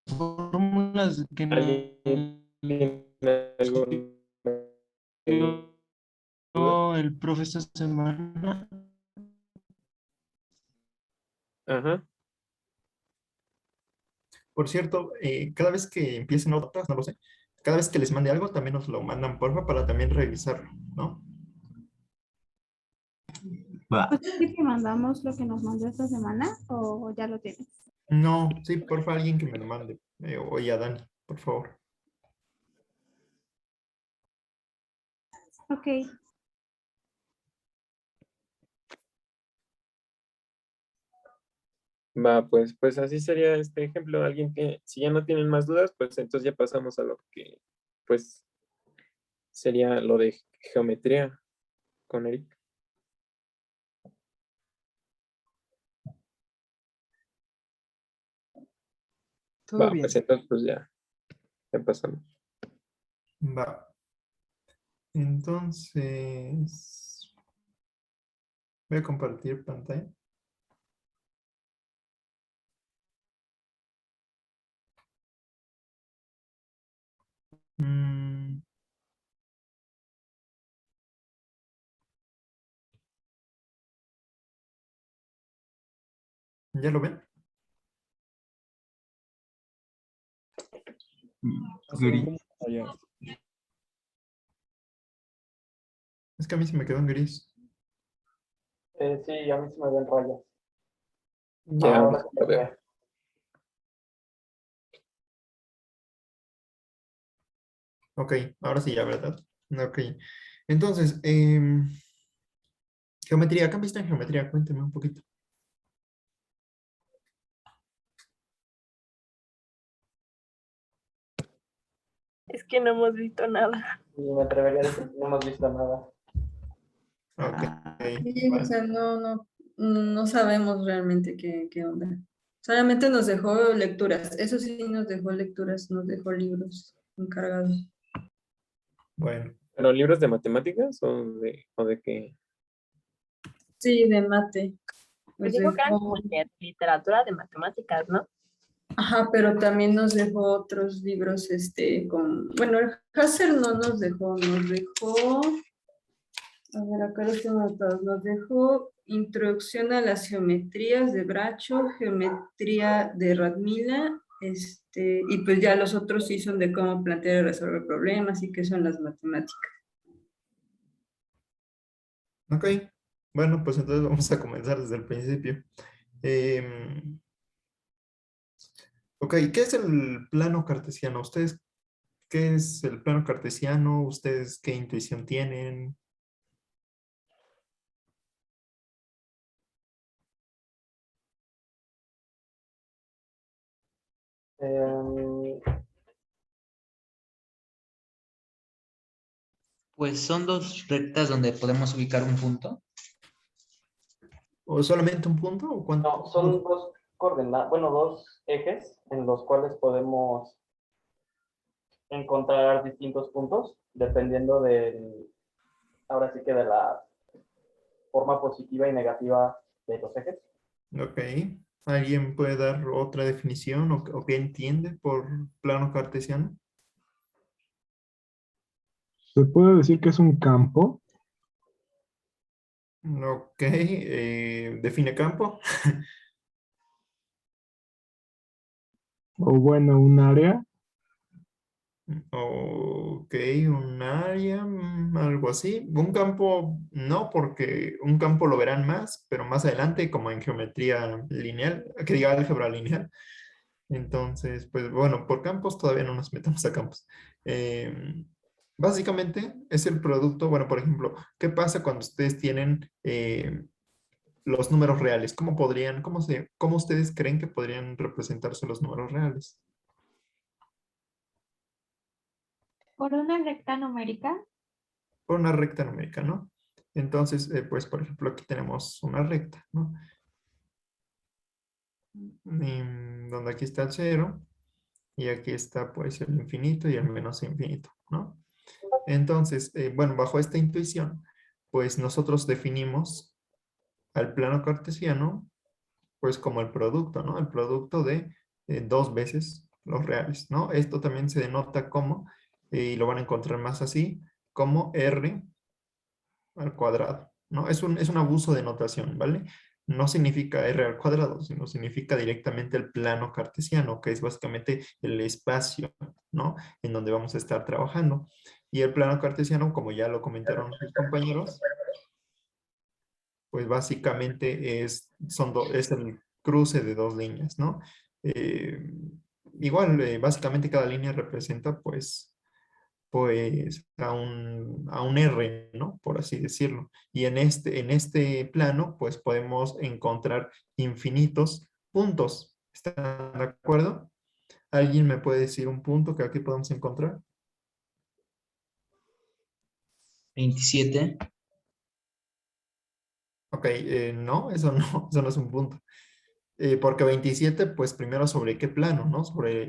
fórmulas que ¿Alguien tiene algún- el profe esta semana. Ajá. Por cierto, cada vez que empiecen otras, no lo sé, cada vez que les mande algo, también nos lo mandan, porfa, para también revisarlo, ¿no? Va. Pues sí te mandamos lo que nos mandó esta semana o ya lo tienes. No, sí, porfa, alguien que me lo mande. Oye, a Dani, por favor. Ok. Va, pues así sería este ejemplo. Alguien que, si ya no tienen más dudas, pues entonces ya pasamos a lo que, pues, sería lo de geometría con Eric. Todo Va, bien. pues entonces pues ya pasamos. Va. Entonces, voy a compartir pantalla. Mm. ¿Ya lo ven? Gris. Es que a mí se me quedó en gris. Sí, a mí se me ven rayas. Ya Ahora sí lo se veo. ve. Ok, ahora sí ya, ¿verdad? Ok. Entonces, geometría, ¿qué han visto en geometría? Cuénteme un poquito. Es que no hemos visto nada. Y me atrevería a decir que no hemos visto nada. Ok. Sí, o sea, no sabemos realmente qué onda. Solamente nos dejó lecturas. Eso sí, nos dejó lecturas, nos dejó libros encargados. Bueno, ¿Pero libros de matemáticas o de qué? Sí, de mate. Pues Nos dijo que eran dejó- como de literatura de matemáticas, ¿no? Ajá, pero también nos dejó otros libros, bueno, el Hasser no nos dejó, a ver, acá los tengo anotados, nos dejó Introducción a las geometrías de Bracho, Geometría de Radmila, y pues ya los otros sí son de cómo plantear y resolver problemas y qué son las matemáticas. ok. Bueno, pues entonces vamos a comenzar desde el principio. Em, ok, ¿qué es el plano cartesiano? ¿Ustedes qué es el plano cartesiano? ¿Ustedes qué intuición tienen? Em, Pues son dos rectas donde podemos ubicar un punto. ¿O solamente un punto? ¿O no, cuánto? son dos coordenadas, bueno, dos ejes en los cuales podemos encontrar distintos puntos dependiendo ahora sí que de la forma positiva y negativa de los ejes. Ok. ¿Alguien puede dar otra definición o qué entiende por plano cartesiano? ¿Se puede decir que es un campo? Ok. ¿Define campo? O bueno, un área. Ok, un área, algo así. Un campo, no, porque un campo lo verán más, pero más adelante, como en geometría lineal, que diga álgebra lineal. Entonces, pues bueno, por campos todavía no nos metamos a campos. Básicamente es el producto, bueno, por ejemplo, ¿qué pasa cuando ustedes tienen los números reales? ¿Cómo podrían, cómo ustedes creen que podrían representarse los números reales? Por una recta numérica. Por una recta numérica, ¿no? Entonces, pues, por ejemplo, aquí tenemos una recta, ¿no? Donde aquí está el 0 y aquí está, pues, el infinito y el menos infinito, ¿no? Entonces, bueno, bajo esta intuición, pues, nosotros definimos al plano cartesiano, pues, como el producto, ¿no? El producto de dos veces los reales, ¿no? Esto también se denota como, y lo van a encontrar más así, como R al cuadrado, ¿no? Es un abuso de notación, ¿vale? No significa r al cuadrado, sino significa directamente el plano cartesiano, que es básicamente el espacio, ¿no? En donde vamos a estar trabajando. Y el plano cartesiano, como ya lo comentaron sus compañeros, pues básicamente es el cruce de dos líneas, ¿no? Eh, igual, básicamente cada línea representa, pues a un R, ¿no? Por así decirlo. Y en este plano, pues podemos encontrar infinitos puntos. ¿Están de acuerdo? ¿Alguien me puede decir un punto que aquí podemos encontrar? 27. Ok, no, eso no, eso no es un punto. Porque 27, pues primero sobre qué plano, ¿no?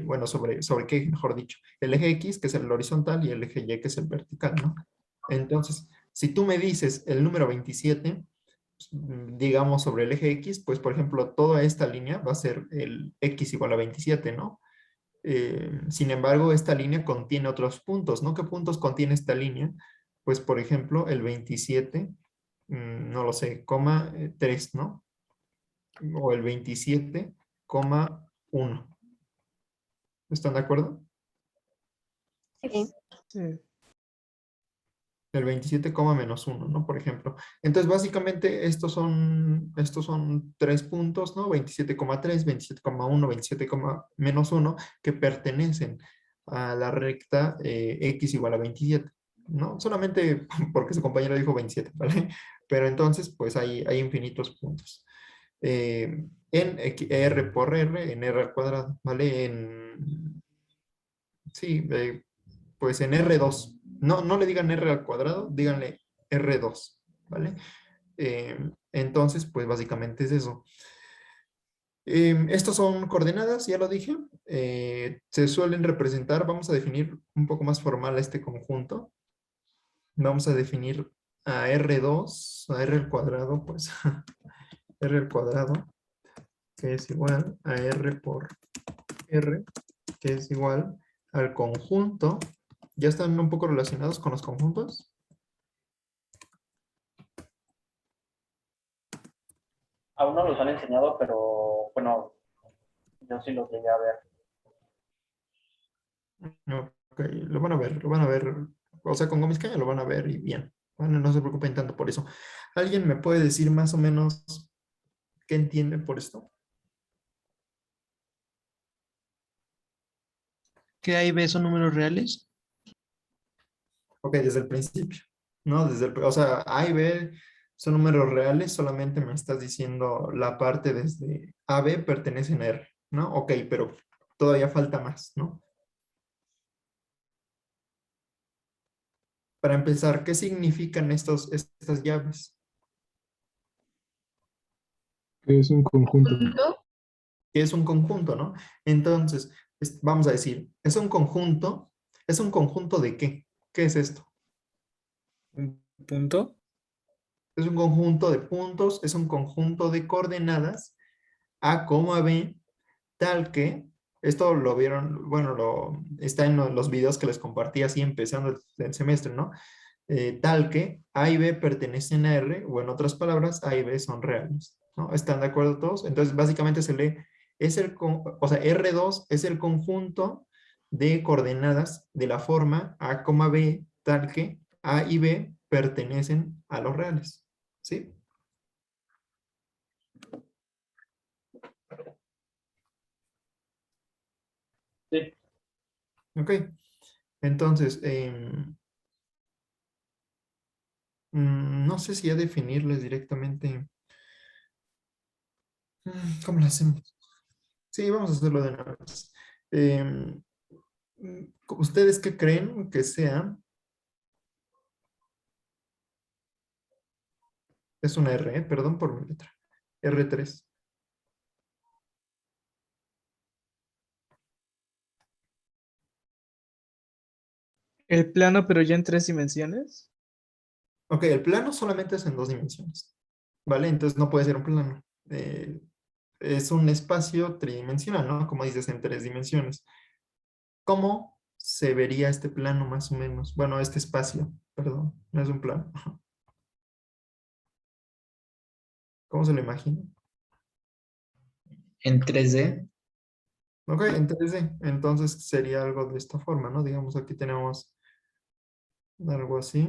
Bueno, sobre qué, mejor dicho. El eje X, que es el horizontal, y el eje Y, que es el vertical, ¿no? Entonces, si tú me dices el número 27, digamos sobre el eje X, pues por ejemplo, toda esta línea va a ser el X igual a 27, ¿no? Sin embargo, esta línea contiene otros puntos, ¿no? ¿Qué puntos contiene esta línea? Pues por ejemplo, el 27, no lo sé, coma 3, ¿no? O el 27,1. ¿Están de acuerdo? Sí. Sí. El 27, menos 1, ¿no? Por ejemplo. Entonces, básicamente, estos son 3 puntos, ¿no? 27,3, 27,1, 27, menos 1, que pertenecen a la recta X igual a 27, ¿no? Solamente porque su compañero dijo 27, ¿vale? Pero entonces, pues hay infinitos puntos. En R por R, en R al cuadrado, ¿vale? Sí, pues en R2. No le digan R al cuadrado, díganle R2, ¿vale? Entonces, pues básicamente es eso. Estos son coordenadas, ya lo dije. Se suelen representar, vamos a definir un poco más formal este conjunto. vamos a definir a R2, a R al cuadrado, pues R al cuadrado, que es igual a R por R, que es igual al conjunto. ¿Ya están un poco relacionados con los conjuntos? Aún no los han enseñado, pero bueno, yo sí los llegué a ver. Ok, lo van a ver. O sea, con Gomiscaña lo van a ver y bien. Bueno, no se preocupen tanto por eso. ¿Alguien me puede decir más o menos qué entiende por esto? ¿Qué A y B son números reales? Ok, desde el principio, ¿no? O sea, A y B son números reales, solamente me estás diciendo la parte desde A, B pertenecen a R, ¿no? Ok, pero todavía falta más, ¿no? Para empezar, ¿qué significan estas llaves? Que es un conjunto. Que es un conjunto, ¿no? Entonces, vamos a decir, ¿es un conjunto de qué? ¿Qué es esto? ¿Un punto? Es un conjunto de puntos, es un conjunto de coordenadas A, B, tal que, esto lo vieron, bueno, está en los videos que les compartí así empezando el semestre, ¿no? Tal que A y B pertenecen a R, o en otras palabras, A y B son reales, ¿no? ¿Están de acuerdo todos? Entonces, básicamente se lee, o sea, R2 es el conjunto de coordenadas de la forma A, B, tal que A y B pertenecen a los reales, ¿sí? Sí. Ok, entonces, no sé si ya definirles directamente. ¿Cómo lo hacemos? Sí, vamos a hacerlo de una vez. Em, ¿Ustedes qué creen que sea? Es una R, perdón por mi letra. R3. El plano, pero ya en 3 dimensiones. Ok, el plano solamente es en 2 dimensiones. ¿Vale? Entonces no puede ser un plano. Es un espacio tridimensional, ¿no? Como dices, en 3 dimensiones. ¿Cómo se vería este plano más o menos? Bueno, este espacio, perdón, no es un plano. ¿Cómo se lo imagina? En 3D. Ok, en 3D. Entonces sería algo de esta forma, ¿no? Digamos, aquí tenemos algo así.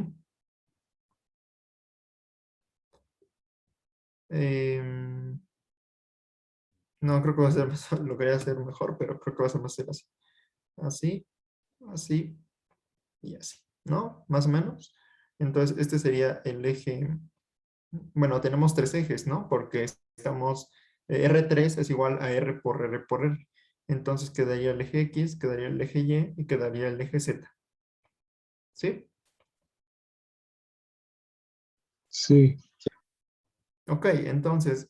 No, creo que va a ser lo quería hacer mejor, pero creo que va a ser más así. Así, así y así, ¿no? Más o menos. Entonces, este sería el eje. Bueno, tenemos 3 ejes, ¿no? Porque estamos, R3 es igual a R por R por R. Entonces quedaría el eje X, quedaría el eje Y y quedaría el eje Z. ¿Sí? Sí. Ok, entonces,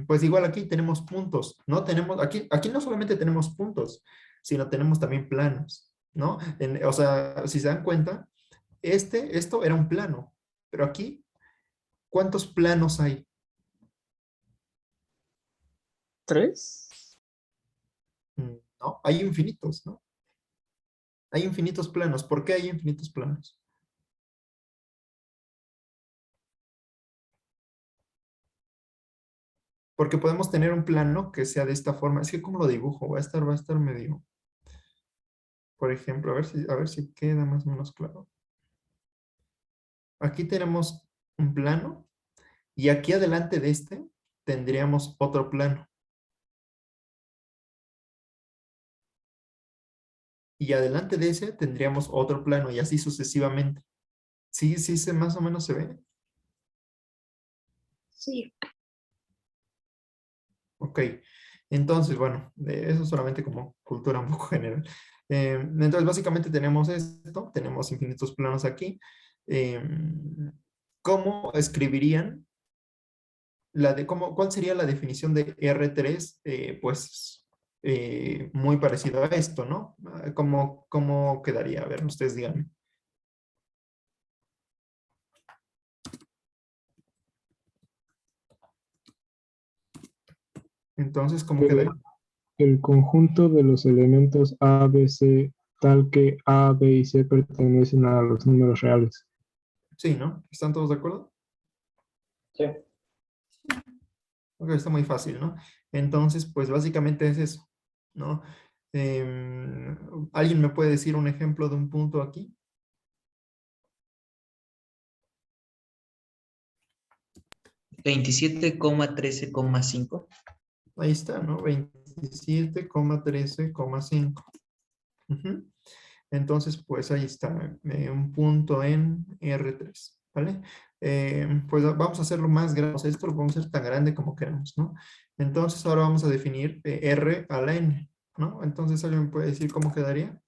pues igual aquí tenemos puntos, ¿no? Aquí no solamente tenemos puntos, sino tenemos también planos, ¿no? O sea, si se dan cuenta, esto era un plano, pero aquí, ¿cuántos planos hay? 3. No, hay infinitos, ¿no? Hay infinitos planos. ¿Por qué hay infinitos planos? Porque podemos tener un plano que sea de esta forma. Es que, ¿cómo lo dibujo? Va a estar medio. Por ejemplo, a ver si queda más o menos claro. Aquí tenemos un plano y aquí adelante de este tendríamos otro plano. Y adelante de ese tendríamos otro plano y así sucesivamente. Sí, más o menos se ve. Sí. Ok, entonces, bueno, eso solamente como cultura un poco general. Entonces, básicamente tenemos esto, tenemos infinitos planos aquí. ¿Cómo escribirían cuál sería la definición de R3? Pues muy parecido a esto, ¿no? ¿Cómo quedaría? A ver, ustedes díganme. Entonces, ¿cómo quedaría? El conjunto de los elementos A, B, C, tal que A, B y C pertenecen a los números reales. Sí, ¿no? ¿Están todos de acuerdo? Sí. Ok, está muy fácil, ¿no? Entonces, pues básicamente es eso, ¿no? ¿Alguien me puede decir un ejemplo de un punto aquí? $27,13,5. Ahí está, ¿no? 27,13,5. Ujú. Entonces, pues ahí está, un punto en R3, ¿vale? Pues vamos a hacerlo más grande, o sea, esto lo podemos hacer tan grande como queramos, ¿no? Entonces, ahora vamos a definir R a la N, ¿no? Entonces, ¿alguien me puede decir cómo quedaría?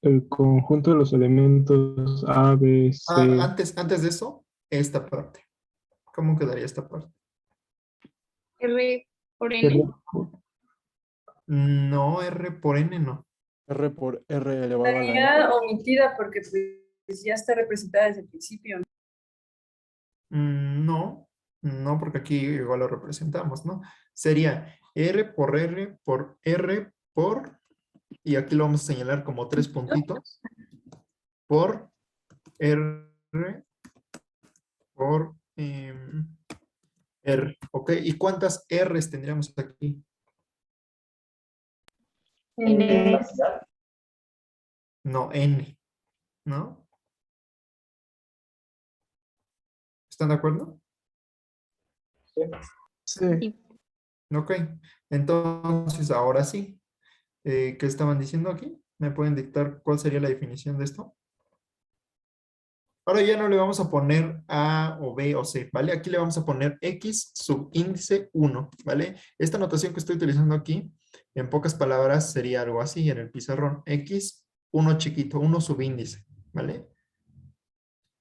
El conjunto de los elementos A, B, C. Antes de eso, esta parte. ¿Cómo quedaría esta parte? R por N. No, R por N no. R por R elevado a la N. Estaría omitida porque pues, ya está representada desde el principio. No, no, porque aquí igual lo representamos, ¿no? Sería R por R por R por, y aquí lo vamos a señalar como 3 puntitos, por R por R, ¿ok? ¿Y cuántas R's tendríamos aquí? No, N, ¿no? ¿Están de acuerdo? Sí. Ok, entonces ahora sí. ¿Qué estaban diciendo aquí? ¿Me pueden dictar cuál sería la definición de esto? Ahora ya no le vamos a poner A o B o C, ¿vale? Aquí le vamos a poner X subíndice 1, ¿vale? Esta notación que estoy utilizando aquí, en pocas palabras, sería algo así en el pizarrón. X, 1 chiquito, 1 subíndice, ¿vale?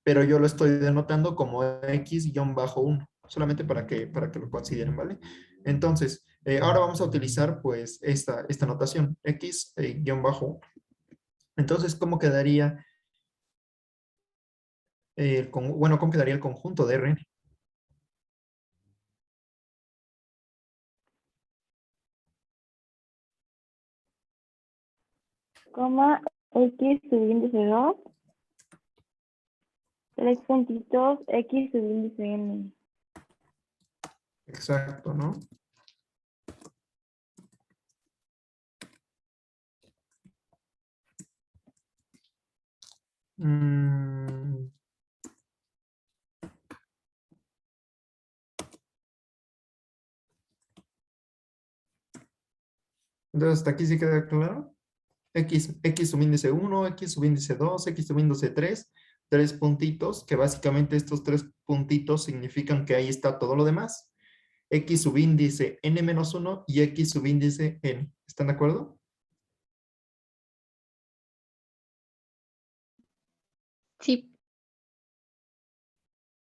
Pero yo lo estoy denotando como X-1, solamente para que lo consideren, ¿vale? Entonces, ahora vamos a utilizar, pues, esta notación, X-1. Entonces, ¿cómo quedaría cómo quedaría el conjunto de Rn? Coma X subíndice 2. 3 puntitos X subíndice N. Exacto, ¿no? Entonces, hasta aquí sí queda claro. X subíndice 1, X subíndice 2, X subíndice 3, 3 puntitos, que básicamente estos 3 puntitos significan que ahí está todo lo demás. X subíndice N-1 y X subíndice N. ¿Están de acuerdo? Sí.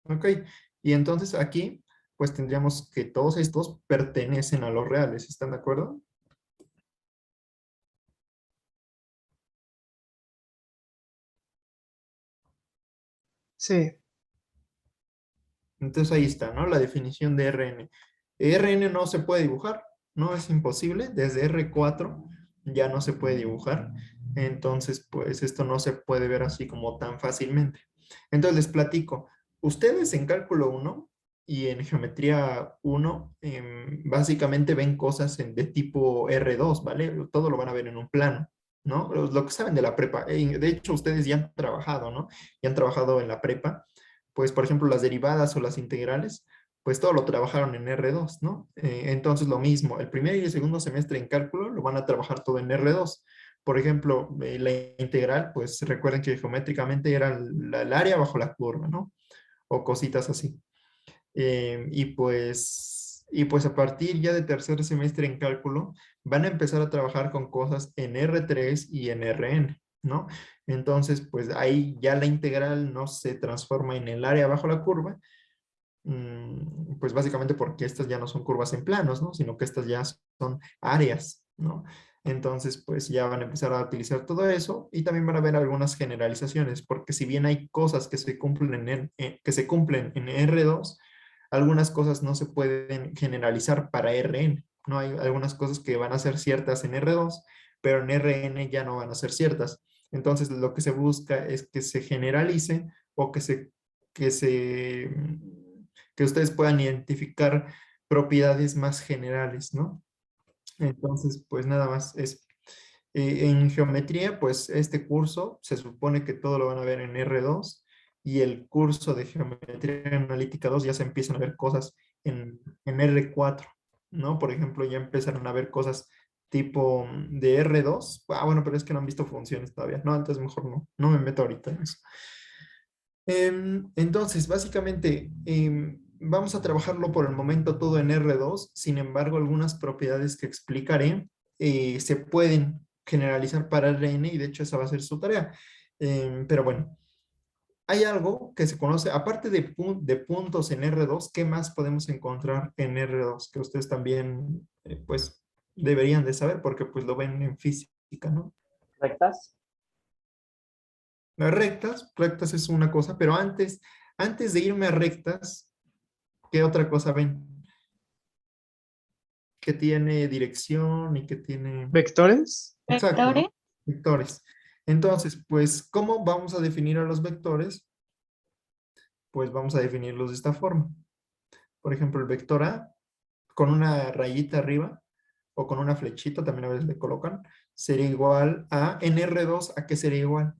Ok, y entonces aquí, pues tendríamos que todos estos pertenecen a los reales. ¿Están de acuerdo? Sí. Entonces ahí está, ¿no? La definición de Rn. Rn no se puede dibujar, no es imposible. Desde R4 ya no se puede dibujar. Entonces, pues esto no se puede ver así como tan fácilmente. Entonces les platico. Ustedes en cálculo 1 y en geometría 1 básicamente ven cosas de tipo R2, ¿vale? Todo lo van a ver en un plano, ¿no? Lo que saben de la prepa. De hecho, ustedes ya han trabajado, ¿no? Ya han trabajado en la prepa. Pues, por ejemplo, las derivadas o las integrales, pues todo lo trabajaron en R2, ¿no? Entonces, lo mismo, el primer y el segundo semestre en cálculo lo van a trabajar todo en R2. Por ejemplo, la integral, pues recuerden que geométricamente era el área bajo la curva, ¿no? O cositas así. Y pues a partir ya de tercer semestre en cálculo, van a empezar a trabajar con cosas en R3 y en Rn, ¿no? Entonces, pues ahí ya la integral no se transforma en el área bajo la curva, pues básicamente porque estas ya no son curvas en planos, ¿no? Sino que estas ya son áreas, ¿no? Entonces, pues ya van a empezar a utilizar todo eso y también van a ver algunas generalizaciones, porque si bien hay cosas que se cumplen que se cumplen en R2, algunas cosas no se pueden generalizar para Rn. No hay algunas cosas que van a ser ciertas en R2, pero en Rn ya no van a ser ciertas. Entonces, lo que se busca es que se generalice o que ustedes puedan identificar propiedades más generales, ¿no? Entonces, pues nada más es. En geometría, pues este curso se supone que todo lo van a ver en R2 y el curso de geometría analítica 2 ya se empiezan a ver cosas en R4, ¿no? Por ejemplo, ya empezaron a ver cosas tipo de R2. Ah, bueno, pero es que no han visto funciones todavía. No, entonces mejor no me meto ahorita en eso. Entonces, básicamente, vamos a trabajarlo por el momento todo en R2. Sin embargo, algunas propiedades que explicaré se pueden generalizar para Rn y de hecho esa va a ser su tarea. Pero bueno, hay algo que se conoce, aparte de puntos en R2, ¿qué más podemos encontrar en R2? Que ustedes también, pues, deberían de saber porque pues lo ven en física, ¿no? ¿Rectas? Las rectas es una cosa, pero antes de irme a rectas, ¿qué otra cosa ven? Que tiene dirección y que tiene... ¿Vectores? Exacto, ¿no? ¿Vectores? Vectores. Entonces, pues, ¿cómo vamos a definir a los vectores? Pues vamos a definirlos de esta forma. Por ejemplo, el vector A, con una rayita arriba, o con una flechita, también a veces le colocan, sería igual a, en R2, ¿a qué sería igual?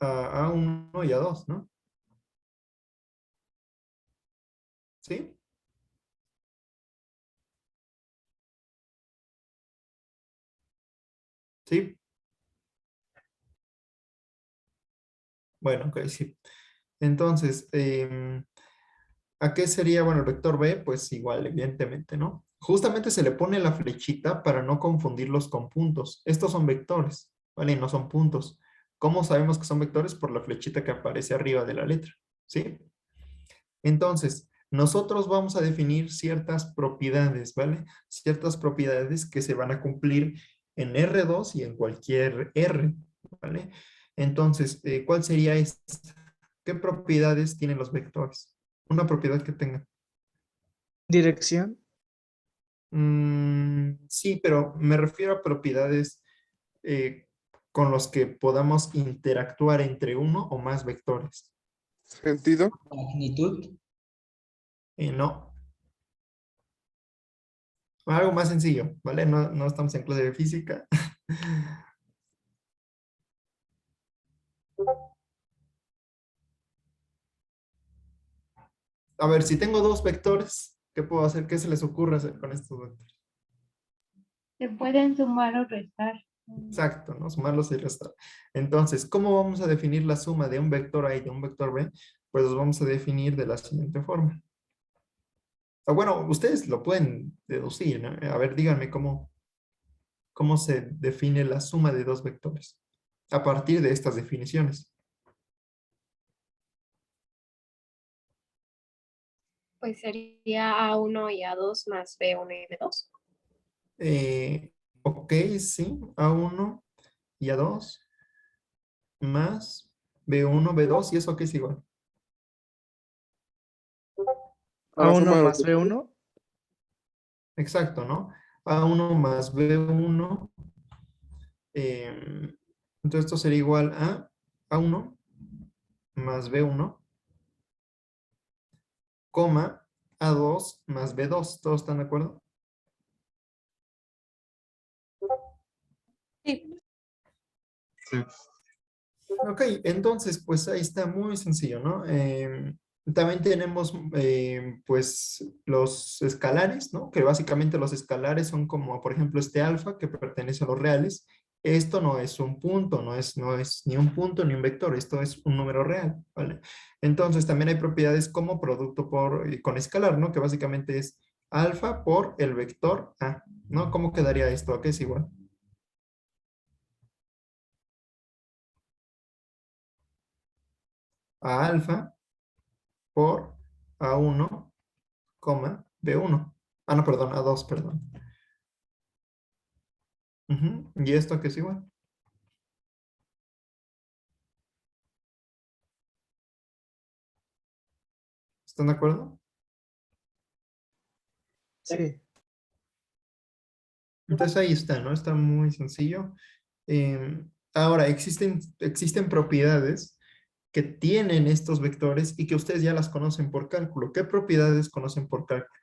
A A1 y A2, ¿no? ¿Sí? ¿Sí? Bueno, ok, sí. Entonces, ¿a qué sería? Bueno, el vector B, pues igual, evidentemente, ¿no? Justamente se le pone la flechita para no confundirlos con puntos. Estos son vectores, ¿vale? No son puntos. ¿Cómo sabemos que son vectores? Por la flechita que aparece arriba de la letra, ¿sí? Entonces, nosotros vamos a definir ciertas propiedades, ¿vale? Ciertas propiedades que se van a cumplir en R2 y en cualquier R, ¿vale? Entonces, ¿cuál sería esta? ¿Qué propiedades tienen los vectores? Una propiedad que tengan. ¿Dirección? Sí, pero me refiero a propiedades con los que podamos interactuar entre uno o más vectores. ¿Sentido? Magnitud. No. Algo más sencillo, ¿vale? No estamos en clase de física. A ver, si tengo dos vectores, ¿qué puedo hacer? ¿Qué se les ocurre hacer con estos vectores? Se pueden sumar o restar. Exacto, ¿no? Sumarlos y restar. Entonces, ¿cómo vamos a definir la suma de un vector A y de un vector B? Pues los vamos a definir de la siguiente forma. O bueno, ustedes lo pueden deducir, ¿no? A ver, díganme cómo se define la suma de dos vectores a partir de estas definiciones. Pues sería A1 y A2 más B1 y B2. Ok, sí, A1 y A2 más B1, B2 y eso que es igual. A1 más B1. Exacto, ¿no? A1 más B1. Entonces esto sería igual a A1 más B1, coma, A2 más B2. ¿Todos están de acuerdo? Sí. Ok, entonces pues ahí está muy sencillo, ¿no? También tenemos pues los escalares, ¿no? Que básicamente los escalares son como por ejemplo este alfa que pertenece a los reales. Esto no es un punto, no es ni un punto ni un vector, esto es un número real, ¿vale? Entonces también hay propiedades como producto con escalar, ¿no? Que básicamente es alfa por el vector A, ¿no? ¿Cómo quedaría esto? ¿A qué es igual? a alfa por A1, B1. Ah, no, perdón, A2, perdón. Ujú. ¿Y esto qué es igual? ¿Están de acuerdo? Sí. Entonces ahí está, ¿no? Está muy sencillo. Ahora, existen propiedades que tienen estos vectores y que ustedes ya las conocen por cálculo. ¿Qué propiedades conocen por cálculo?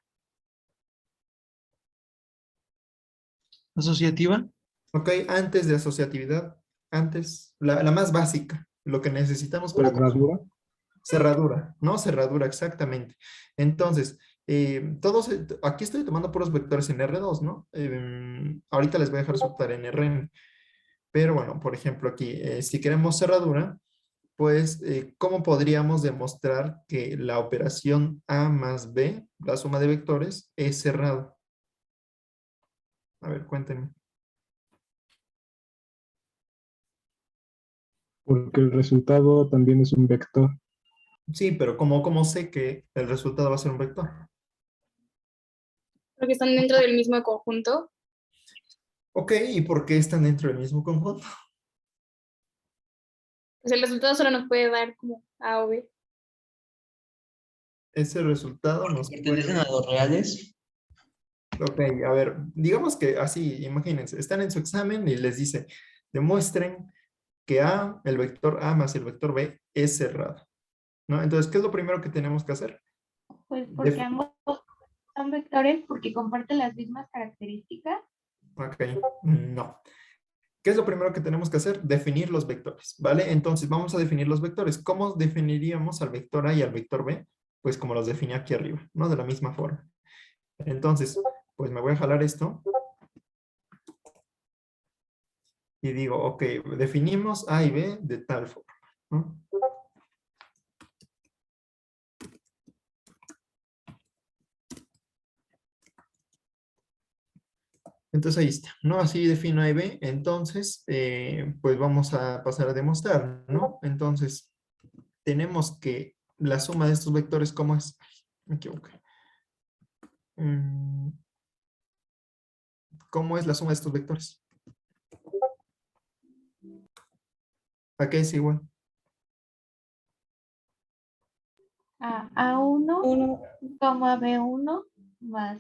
¿Asociativa? Ok, antes de asociatividad, antes, la más básica, lo que necesitamos para... ¿Cerradura? Cerradura, ¿no? Cerradura, exactamente. Entonces, aquí estoy tomando puros vectores en R2, ¿no? Ahorita les voy a dejar su tarea en Rn. Pero bueno, por ejemplo, aquí, si queremos cerradura, pues, ¿cómo podríamos demostrar que la operación A más B, la suma de vectores, es cerrada? A ver, cuéntenme. Porque el resultado también es un vector. Sí, pero ¿cómo sé que el resultado va a ser un vector? Porque están dentro del mismo conjunto. Ok, ¿y por qué están dentro del mismo conjunto? Pues el resultado solo nos puede dar como A o B. Ese resultado nos ¿Pertenecen puede... a los reales? Ok, a ver, digamos que así, imagínense, están en su examen y les dice, demuestren que A, el vector A más el vector B es cerrado, ¿no? Entonces, ¿qué es lo primero que tenemos que hacer? Pues porque ambos son vectores porque comparten las mismas características. Ok, no. ¿Qué es lo primero que tenemos que hacer? Definir los vectores, ¿vale? Entonces, vamos a definir los vectores. ¿Cómo definiríamos al vector A y al vector B? Pues como los definí aquí arriba, ¿no? De la misma forma. Entonces, pues me voy a jalar esto. Y digo, ok, definimos A y B de tal forma, ¿no? Entonces ahí está, ¿no? Así defino A y B. Entonces, pues vamos a pasar a demostrar, ¿no? Entonces, tenemos que la suma de estos vectores, ¿cómo es? Me equivoqué. ¿Cómo es la suma de estos vectores? ¿A qué es igual? A A1, coma B1 más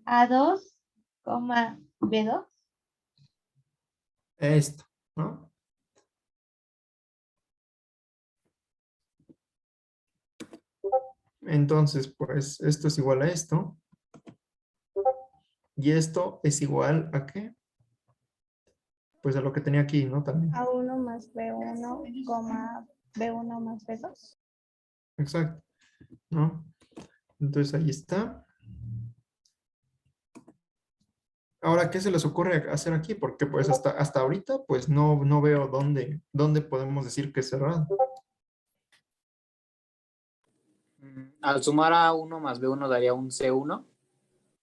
A2, coma B2. Esto, ¿no? Entonces, pues esto es igual a esto. Y esto es igual a ¿qué? Pues a lo que tenía aquí, ¿no? También. A1 más B1, coma B1 más B2. Exacto, ¿no? Entonces ahí está. Ahora, ¿qué se les ocurre hacer aquí? Porque pues hasta ahorita pues no veo dónde podemos decir que es cerrado. Al sumar A1 más B1 daría un C1.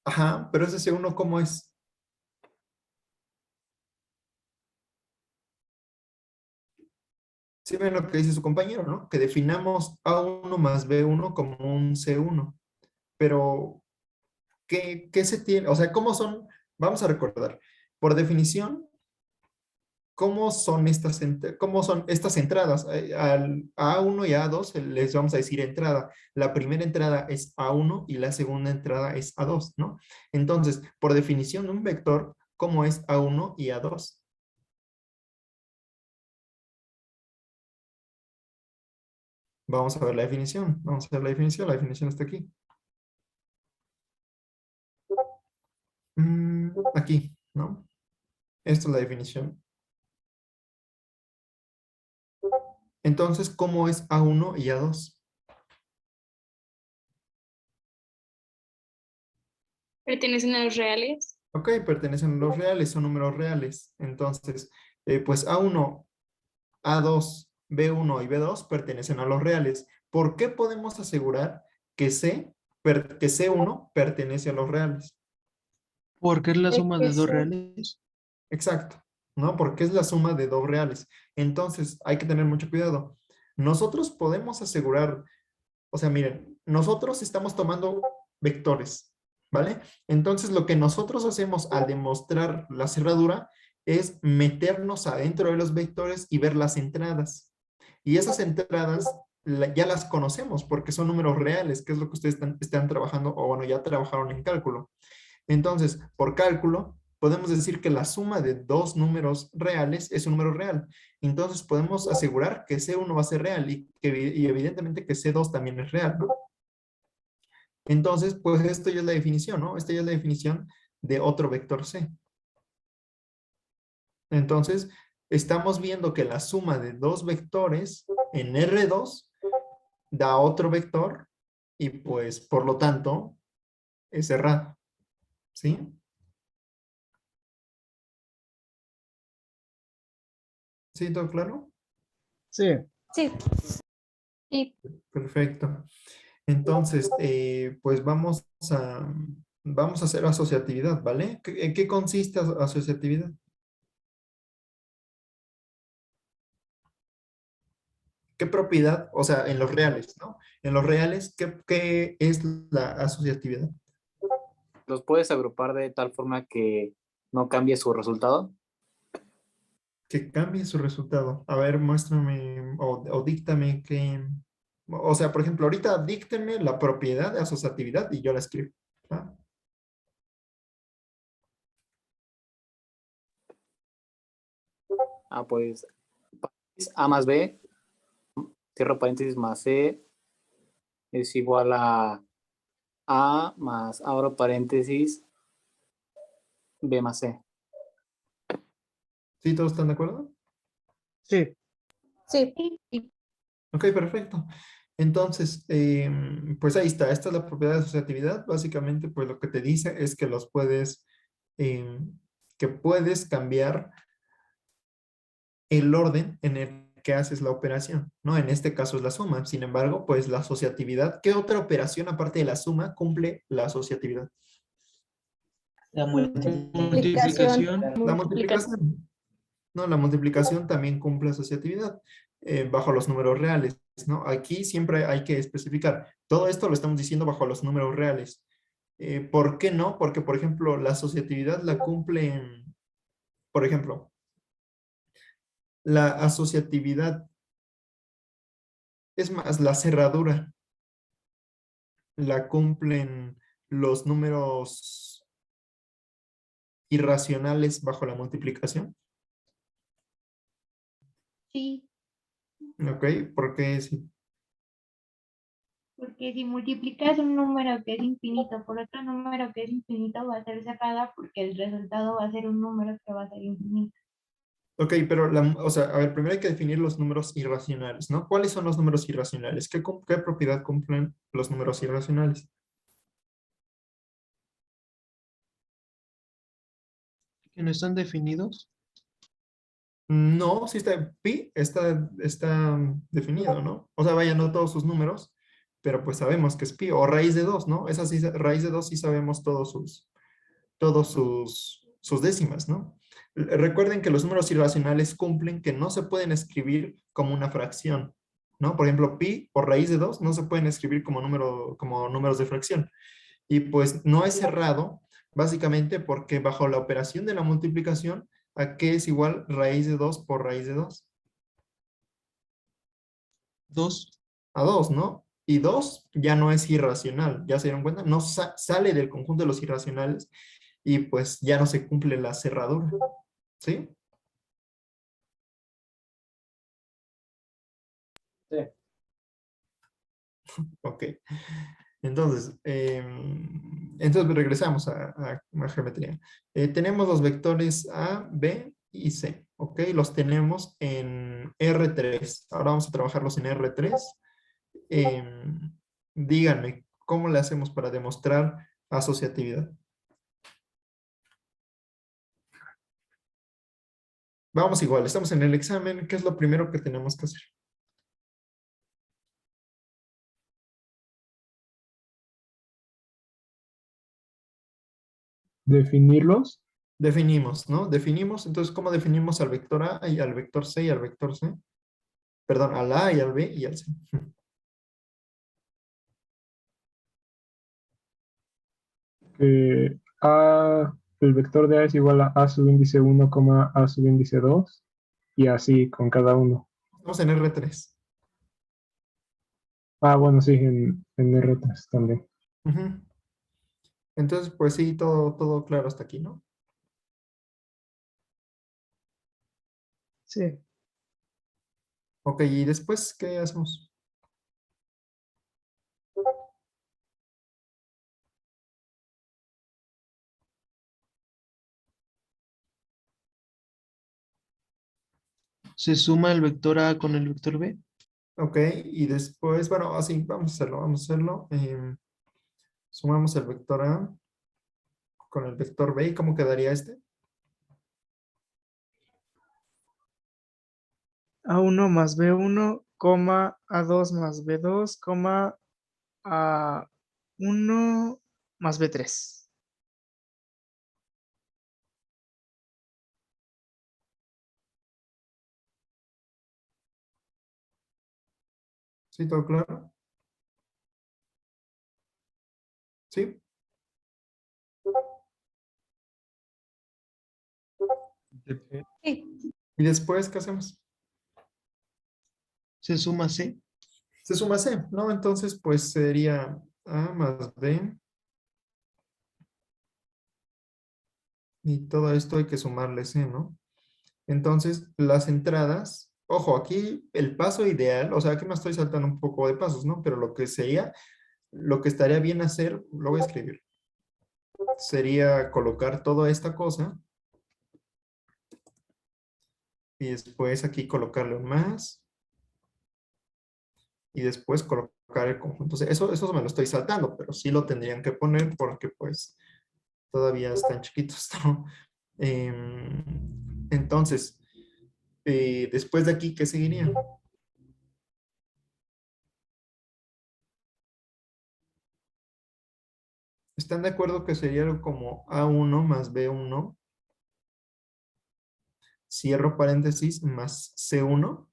Ajá, pero ese C1, ¿cómo es? Sí ven lo que dice su compañero, ¿no? Que definamos A1 más B1 como un C1. Pero, ¿qué se tiene? O sea, ¿cómo son? Vamos a recordar. Por definición, ¿cómo son estas entradas? Al A1 y A2 les vamos a decir entrada. La primera entrada es A1 y la segunda entrada es A2, ¿no? Entonces, por definición, un vector, ¿cómo es A1 y A2? Vamos a ver la definición. Vamos a ver la definición. La definición está aquí. Aquí, ¿no? Esta es la definición. Entonces, ¿cómo es A1 y A2? Pertenecen a los reales. Ok, pertenecen a los reales, son números reales. Entonces, pues A1, A2, B1 y B2 pertenecen a los reales. ¿Por qué podemos asegurar que que C1 pertenece a los reales? Porque es la suma de dos reales. Exacto, ¿no? Porque es la suma de dos reales. Entonces, hay que tener mucho cuidado. Nosotros podemos asegurar, o sea, miren, nosotros estamos tomando vectores, ¿vale? Entonces, lo que nosotros hacemos al demostrar la cerradura es meternos adentro de los vectores y ver las entradas. Y esas entradas ya las conocemos porque son números reales, que es lo que ustedes están trabajando, o bueno, ya trabajaron en cálculo. Entonces, por cálculo, podemos decir que la suma de dos números reales es un número real. Entonces, podemos asegurar que C1 va a ser real y evidentemente que C2 también es real, ¿no? Entonces, pues esto ya es la definición, ¿no? Esta ya es la definición de otro vector C. Entonces, estamos viendo que la suma de dos vectores en R2 da otro vector y pues, por lo tanto, es cerrado. ¿Sí? ¿Sí, todo claro? Sí. Sí. Sí. Perfecto. Entonces, pues vamos a hacer asociatividad, ¿vale? ¿En qué consiste asociatividad? ¿Qué propiedad? O sea, en los reales, ¿no? En los reales, ¿qué es la asociatividad? ¿Los puedes agrupar de tal forma que no cambie su resultado? Que cambie su resultado. A ver, muéstrame o díctame que... O sea, por ejemplo, ahorita díctenme la propiedad de asociatividad y yo la escribo. ¿Va? Pues A más B, cierro paréntesis, más C, es igual a A más, abro paréntesis, B más C. ¿Sí, todos están de acuerdo? Sí. Sí. Ok, perfecto. Entonces, pues ahí está. Esta es la propiedad de asociatividad. Básicamente, pues lo que te dice es que los puedes, que puedes cambiar el orden en el que haces la operación, ¿no? En este caso es la suma. Sin embargo, pues la asociatividad, ¿qué otra operación aparte de la suma cumple la asociatividad? La Multiplicación. La multiplicación. No, la multiplicación también cumple asociatividad bajo los números reales, ¿no? Aquí siempre hay que especificar. Todo esto lo estamos diciendo bajo los números reales. ¿Por qué no? Porque, por ejemplo, la asociatividad la cumplen, por ejemplo, la asociatividad, es más, la cerradura, la cumplen los números irracionales bajo la multiplicación. Sí, ¿Ok? Porque sí. porque si multiplicas un número que es infinito por otro número que es infinito, va a ser cerrada porque el resultado va a ser un número que va a ser infinito. Ok, pero, o sea, a ver, primero hay que definir los números irracionales, ¿no? ¿Cuáles son los números irracionales? ¿Qué propiedad cumplen los números irracionales? ¿Que no están definidos? No, sí está, pi está definido, ¿no? O sea, vaya, no todos sus números, pero pues sabemos que es pi, o raíz de 2, ¿no? Esa sí, raíz de 2 sí sabemos todos sus décimas, ¿no? Recuerden que los números irracionales cumplen que no se pueden escribir como una fracción, ¿no? Por ejemplo, pi o raíz de 2 no se pueden escribir como números de fracción. Y pues no es cerrado, básicamente porque bajo la operación de la multiplicación, ¿a qué es igual raíz de 2 por raíz de 2? 2. A 2, ¿no? Y 2 ya no es irracional, ¿ya se dieron cuenta? No sale del conjunto de los irracionales y pues ya no se cumple la cerradura, ¿sí? Sí. Ok. Entonces, regresamos a geometría. Tenemos los vectores A, B y C, ¿ok? Los tenemos en R3. Ahora vamos a trabajarlos en R3. Díganme, ¿cómo le hacemos para demostrar asociatividad? Vamos igual, estamos en el examen. ¿Qué es lo primero que tenemos que hacer? Definirlos. Definimos, ¿no? Definimos, entonces, ¿cómo definimos al vector A y al vector C y al vector C? Perdón, al A y al B y al C. El vector de A es igual a A sub índice 1, A sub índice 2, y así con cada uno. Estamos en R3. Bueno, sí, en R3 también. Ujú. Entonces, pues sí, todo claro hasta aquí, ¿no? Sí. Ok, y después, ¿qué hacemos? Se suma el vector A con el vector B. Ok, y después, bueno, así, vamos a hacerlo. Sumamos el vector A con el vector B, ¿y cómo quedaría este? A1 más B1, coma, A2 más B2, coma, A1 más B3. ¿Sí, todo claro? ¿Sí? Sí. ¿Y después qué hacemos? Se suma C. Se suma C, ¿no? Entonces, pues sería A más B. Y todo esto hay que sumarle C, ¿no? Entonces, las entradas, ojo, aquí el paso ideal, o sea, aquí me estoy saltando un poco de pasos, ¿no? Pero lo que sería, lo que estaría bien hacer, lo voy a escribir, sería colocar toda esta cosa y después aquí colocarle un más y después colocar el conjunto. O sea, eso me lo estoy saltando, pero sí lo tendrían que poner porque pues todavía están chiquitos, ¿no? Entonces, después de aquí, ¿qué seguiría? ¿Están de acuerdo que sería algo como A1 más B1, cierro paréntesis, más C1?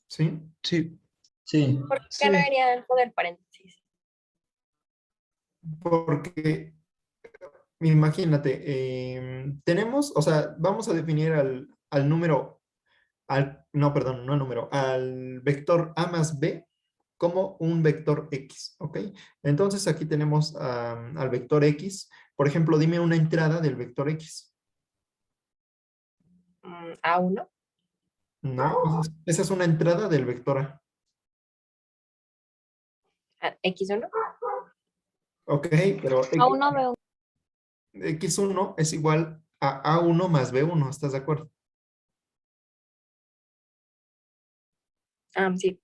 ¿Sí? Sí. Sí. ¿Por qué no irían con el paréntesis? Porque, imagínate, tenemos, o sea, vamos a definir al número, no, perdón, no al número, al vector A más B como un vector X, ¿ok? Entonces aquí tenemos al vector X. Por ejemplo, dime una entrada del vector X. A1. No, esa es una entrada del vector A. X1. Ok, pero A1 veo. X1 es igual a A1 más B1, ¿estás de acuerdo? Sí.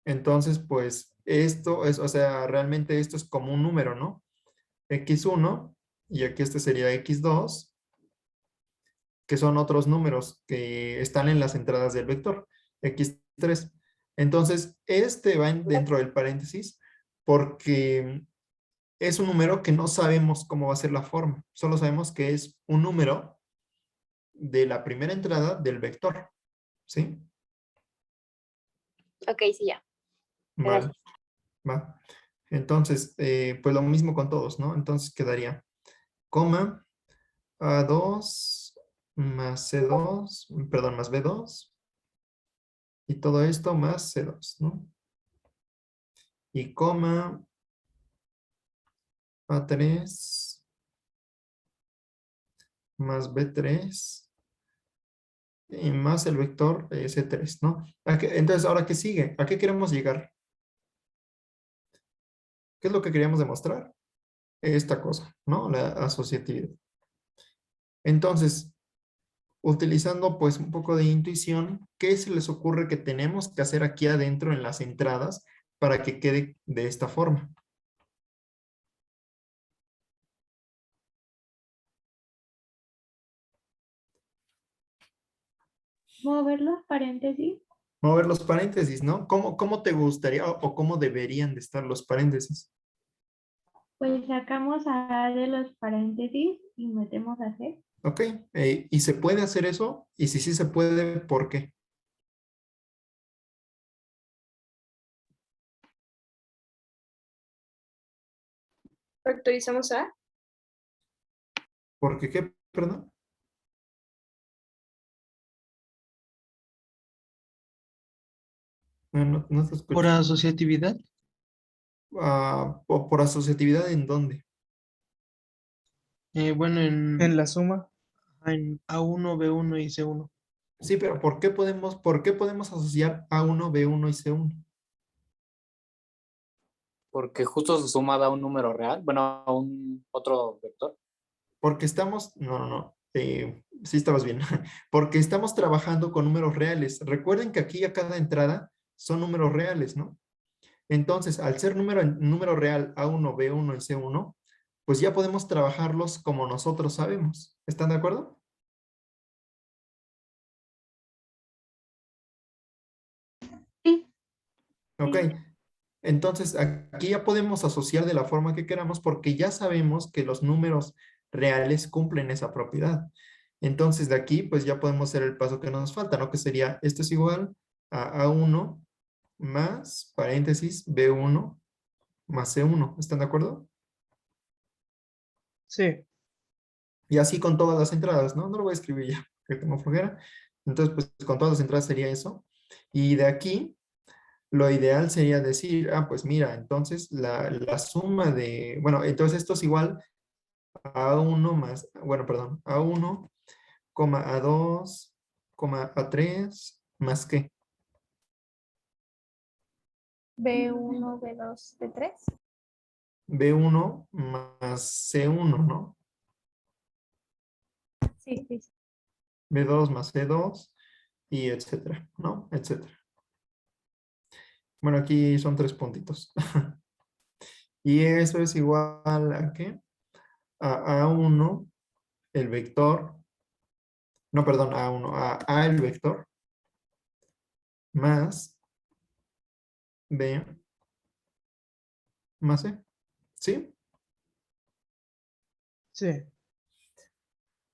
Entonces, pues esto es, o sea, realmente esto es como un número, ¿no? X1 y aquí este sería X2, que son otros números que están en las entradas del vector, X3. Entonces, este va dentro del paréntesis porque es un número que no sabemos cómo va a ser la forma, solo sabemos que es un número de la primera entrada del vector, ¿sí? Ok, sí, ya. Vale, va. Entonces, pues lo mismo con todos, ¿no? Entonces quedaría coma A2 más C2, perdón, más B2 y todo esto más C2, ¿no? Y coma A3 más B3 y más el vector C3, ¿no? Entonces, ¿ahora qué sigue? ¿A qué queremos llegar? ¿Qué es lo que queríamos demostrar? Esta cosa, ¿no? La asociatividad. Entonces, utilizando pues un poco de intuición, ¿qué se les ocurre que tenemos que hacer aquí adentro en las entradas para que quede de esta forma? Mover los paréntesis. Mover los paréntesis, ¿no? ¿Cómo te gustaría o cómo deberían de estar los paréntesis? Pues sacamos A de los paréntesis y metemos a C. ¿Ok? ¿Y se puede hacer eso? Y si sí se puede, ¿por qué? Factorizamos A. ¿Por qué qué? Perdón. No te ¿Por escucho. asociatividad? ¿Por asociatividad en dónde? Bueno, En la suma. en A1, B1 y C1. Sí, pero por qué podemos asociar A1, B1 y C1? Porque justo su suma da un número real, bueno, a un otro vector. Porque estamos, no, sí estabas bien, porque estamos trabajando con números reales. Recuerden que aquí a cada entrada son números reales, ¿no? Entonces, al ser número real A1, B1 y C1, pues ya podemos trabajarlos como nosotros sabemos. ¿Están de acuerdo? Sí. Ok. Entonces, aquí ya podemos asociar de la forma que queramos porque ya sabemos que los números reales cumplen esa propiedad. Entonces, de aquí, pues ya podemos hacer el paso que nos falta, ¿no? Que sería, esto es igual a A1 más, paréntesis, B1 más C1. ¿Están de acuerdo? Sí. Y así con todas las entradas, ¿no? No lo voy a escribir ya, que tengo flojera. Entonces, pues con todas las entradas sería eso. Y de aquí, lo ideal sería decir, pues mira, entonces la suma de, bueno, entonces esto es igual a A1 más, bueno, perdón, A1, A2, A3, más qué. B1, B2, B3. B1 más C1, ¿no? Sí, sí. B2 más C2 y etcétera, ¿no? Etcétera. Bueno, aquí son 3 puntitos. Y eso es igual a qué? A A1, el vector, no, perdón, A1, a el vector, más B más C. ¿Sí? Sí.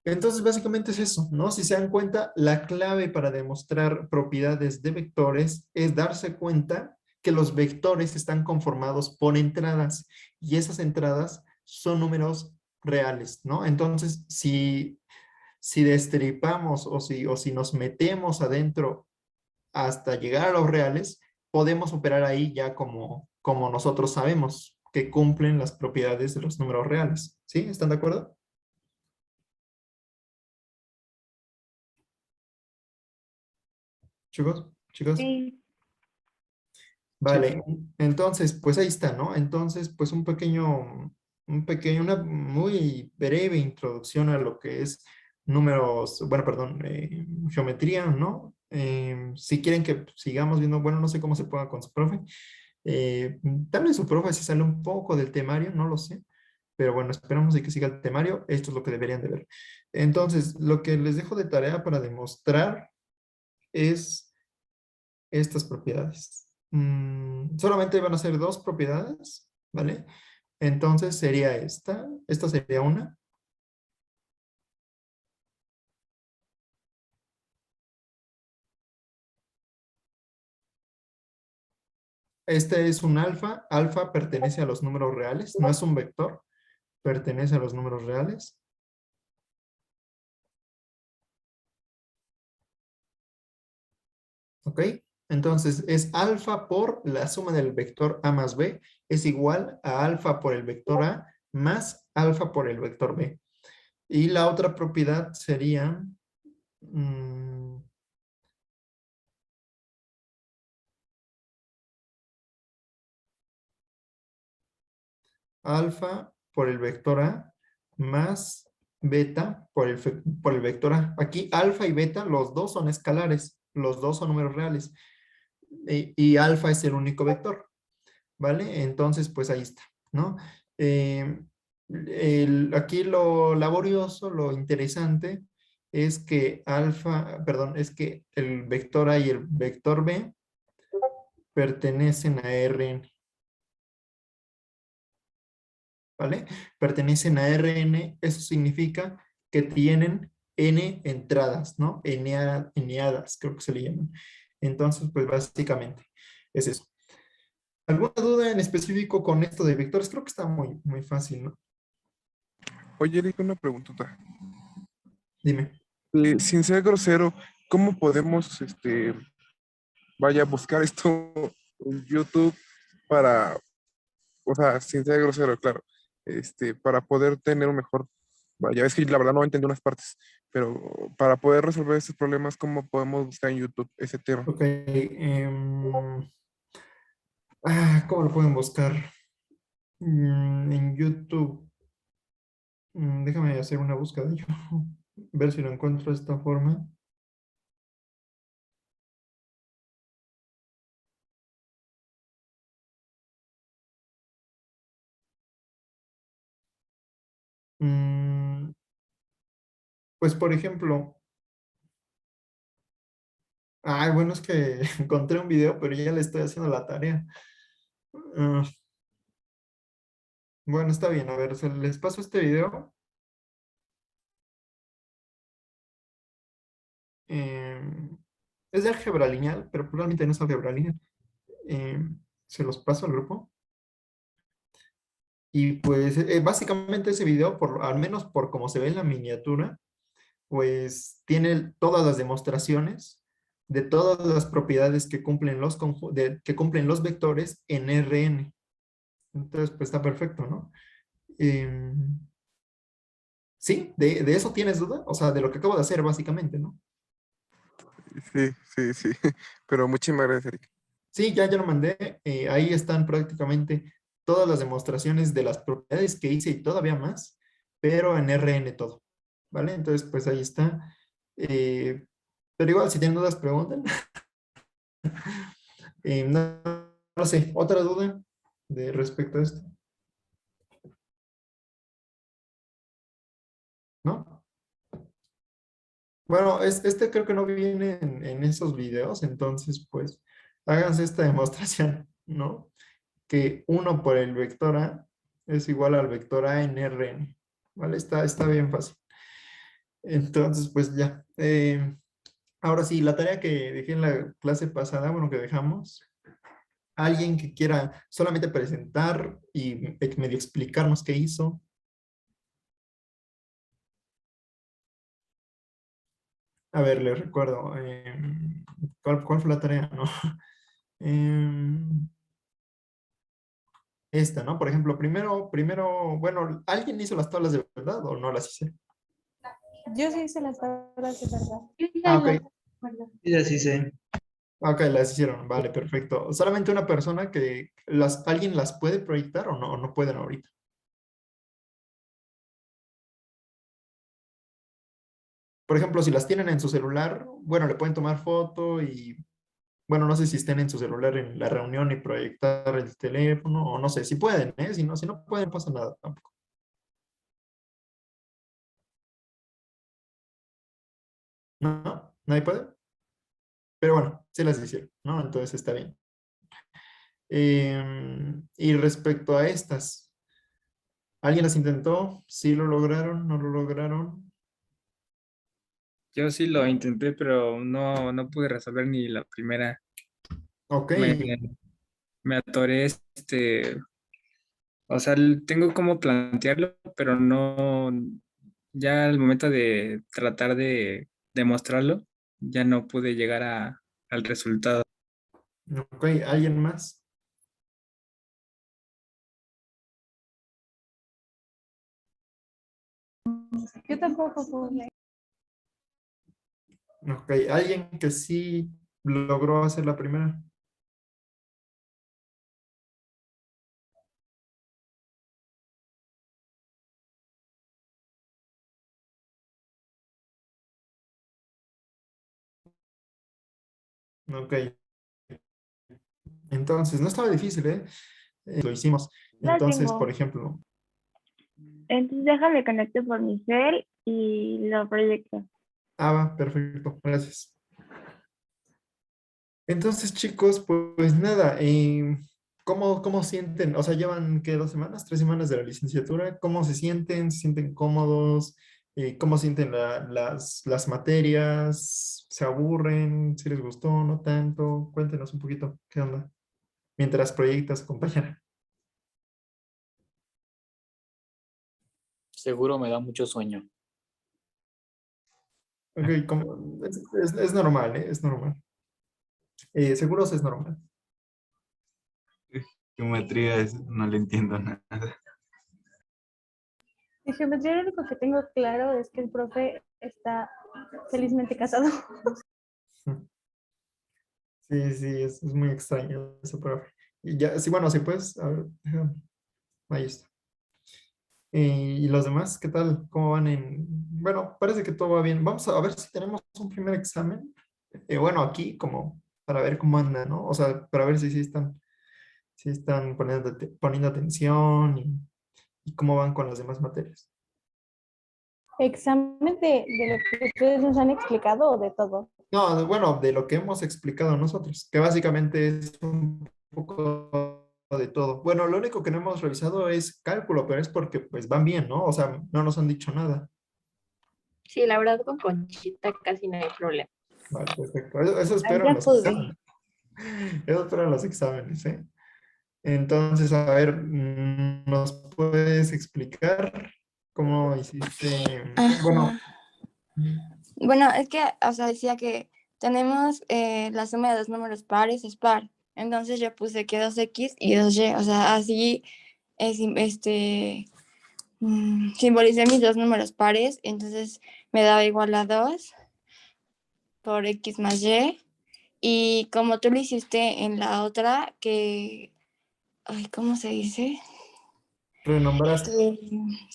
Entonces, básicamente es eso, ¿no? Si se dan cuenta, la clave para demostrar propiedades de vectores es darse cuenta que los vectores están conformados por entradas y esas entradas son números reales, ¿no? Entonces, si destripamos o si nos metemos adentro hasta llegar a los reales, podemos operar ahí ya como nosotros sabemos que cumplen las propiedades de los números reales. ¿Sí? ¿Están de acuerdo? Chicos, chicos. Sí. Vale, entonces, pues ahí está, ¿no? Entonces, pues una muy breve introducción a lo que es números, bueno, perdón, geometría, ¿no? Si quieren que sigamos viendo, bueno, no sé cómo se ponga con su profe. Eh, Tal vez su profe se sale un poco del temario, no lo sé, pero bueno, esperamos de que siga el temario. Esto es lo que deberían de ver. Entonces, lo que les dejo de tarea para demostrar es estas propiedades. Solamente van a ser 2 propiedades, ¿vale? Entonces sería esta sería una. Este es un alfa. Alfa pertenece a los números reales, no es un vector, pertenece a los números reales. ¿Ok? Entonces es alfa por la suma del vector A más B es igual a alfa por el vector A más alfa por el vector B. Y la otra propiedad sería alfa por el vector A más beta por el vector A. Aquí alfa y beta, los dos son escalares, los dos son números reales. Y alfa es el único vector, ¿vale? Entonces, pues ahí está, ¿no? Aquí lo laborioso, lo interesante es que es que el vector A y el vector B pertenecen a Rn. ¿Vale? Pertenecen a Rn, eso significa que tienen n entradas, ¿no? Eneadas, creo que se le llaman. Entonces, pues básicamente es eso. ¿Alguna duda en específico con esto de vectores? Creo que está muy, muy fácil, ¿no? Oye, Eric, una preguntota. Dime. Sin ser grosero, ¿cómo podemos, buscar esto en YouTube para, o sea, sin ser grosero, claro, para poder tener un mejor, vaya, es que la verdad no entendí unas partes, pero para poder resolver estos problemas, ¿cómo podemos buscar en YouTube ese tema? Ok. ¿Cómo lo pueden buscar? En YouTube. Déjame hacer una búsqueda yo. Ver si lo encuentro de esta forma. Pues por ejemplo, bueno, es que encontré un video, pero ya le estoy haciendo la tarea. Ah, bueno, está bien, a ver, les paso este video. Es de álgebra lineal, pero probablemente no es álgebra lineal. Se los paso al grupo. Y pues básicamente ese video, al menos por como se ve en la miniatura, pues tiene todas las demostraciones de todas las propiedades que cumplen que cumplen los vectores en Rn. Entonces, pues está perfecto, ¿no? ¿Sí? ¿De eso tienes duda? O sea, de lo que acabo de hacer, básicamente, ¿no? Sí, pero muchísimas gracias, Eric. Sí, ya lo mandé. Ahí están prácticamente todas las demostraciones de las propiedades que hice y todavía más, pero en Rn todo, ¿vale? Entonces, pues ahí está. Pero igual, si tienen dudas, pregunten. No, no sé, ¿otra duda de respecto a esto? ¿No? Bueno, este creo que no viene en esos videos, entonces pues háganse esta demostración, ¿no? Que 1 por el vector A es igual al vector A en Rn, ¿vale? Está bien fácil. Entonces, pues ya. Ahora sí, la tarea que dejé en la clase pasada, bueno, que dejamos, alguien que quiera solamente presentar y medio explicarnos qué hizo. A ver, les recuerdo. ¿Cuál fue la tarea? No. Esta, ¿no? Por ejemplo, primero, bueno, ¿alguien hizo las tablas de verdad o no las hice? Yo sí hice las tablas de verdad. Ok. Sí, así sé. Ok, las hicieron, vale, perfecto. Solamente una persona que ¿alguien las puede proyectar o no pueden ahorita? Por ejemplo, si las tienen en su celular, bueno, le pueden tomar foto y, bueno, no sé si estén en su celular en la reunión y proyectar el teléfono, o no sé, si pueden, ¿eh? Si no pueden, no pasa nada tampoco. ¿No? ¿Nadie puede? Pero bueno, sí las hicieron, ¿no? Entonces está bien. Y respecto a estas, ¿alguien las intentó? ¿Sí lo lograron? ¿No lo lograron? Yo sí lo intenté, pero no pude resolver ni la primera. Ok. Me atoré, o sea, tengo cómo plantearlo, pero no, ya al momento de tratar de demostrarlo, ya no pude llegar al resultado. Ok, ¿alguien más? Yo tampoco pude. Ok, ¿alguien que sí logró hacer la primera? Ok. Entonces, no estaba difícil, ¿eh? Lo hicimos. La Entonces, tengo. por ejemplo, Entonces déjame conecto por mi cel y lo proyecto. va, perfecto, gracias. Entonces, chicos, pues nada, ¿cómo sienten? O sea, llevan, ¿qué? 2 semanas, 3 semanas de la licenciatura. ¿Cómo se sienten? ¿Se sienten cómodos? ¿Cómo sienten las materias? ¿Se aburren? ¿Si les gustó? ¿No tanto? Cuéntenos un poquito, ¿qué onda? Mientras proyectas, compañera. Seguro me da mucho sueño. Ok, es normal, ¿eh? Es normal. Seguros es normal. Geometría no le entiendo nada. De geometría lo único que tengo claro es que el profe está felizmente casado. Sí, sí, es muy extraño eso, profe. Y ya, sí, bueno, sí, pues, a ver, ahí está. ¿Y los demás qué tal? ¿Cómo van en...? Bueno, parece que todo va bien. Vamos a ver si tenemos un primer examen. Bueno, aquí como para ver cómo anda, ¿no? O sea, para ver si sí están poniendo atención y cómo van con las demás materias. ¿Examen de lo que ustedes nos han explicado o de todo? No, bueno, de lo que hemos explicado nosotros, que básicamente es un poco de todo. Bueno, lo único que no hemos revisado es cálculo, pero es porque pues van bien, ¿no? O sea, no nos han dicho nada. Sí, la verdad con Conchita casi no hay problema. Vale, perfecto. Eso Ay, espero en ya los pude. exámenes. Eso espero en los exámenes, ¿eh? Entonces, a ver, ¿nos puedes explicar cómo hiciste? Bueno, Ajá. Bueno, es que, o sea, decía que tenemos la suma de dos números pares es par. Entonces yo puse que 2x y 2y. O sea, así simbolicé mis dos números pares. Entonces me daba igual a 2 por x más y. Y como tú lo hiciste en la otra, que, ay, ¿cómo se dice? renombraste.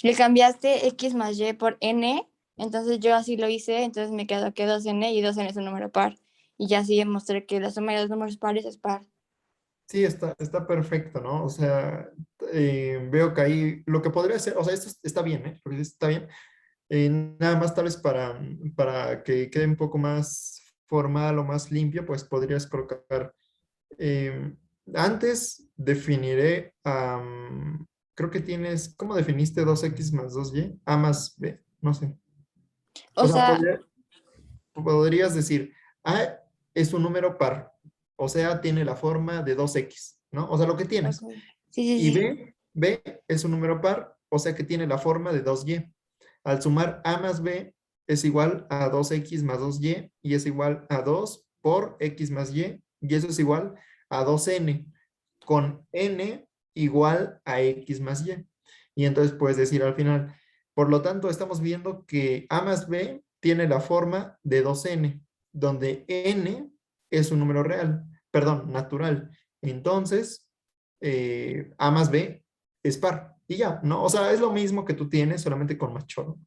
Le cambiaste x más y por n, entonces yo así lo hice, entonces me quedó que 2n y 2n es un número par. Y ya así demostré que la suma de dos números pares es par. Sí, está perfecto, ¿no? O sea, veo que ahí lo que podría ser, o sea, esto está bien, ¿eh? Porque está bien. Nada más tal vez para que quede un poco más formal o más limpio, pues podrías colocar, eh, antes definiré, creo que tienes, ¿cómo definiste 2x más 2y? A más b, no sé. O sea, sea, podrías decir, A es un número par, o sea, tiene la forma de 2x, ¿no? O sea, lo que tienes. ok. Sí, Y sí. B es un número par, o sea que tiene la forma de 2y. Al sumar A más B es igual a 2x más 2y y es igual a 2 por x más y eso es igual a 2n, con n igual a x más y. Y entonces puedes decir al final, por lo tanto, estamos viendo que A más B tiene la forma de 2n, donde n es un número real, perdón, natural. Entonces, A más B es par. Y ya, ¿no? O sea, es lo mismo que tú tienes, solamente con más choro.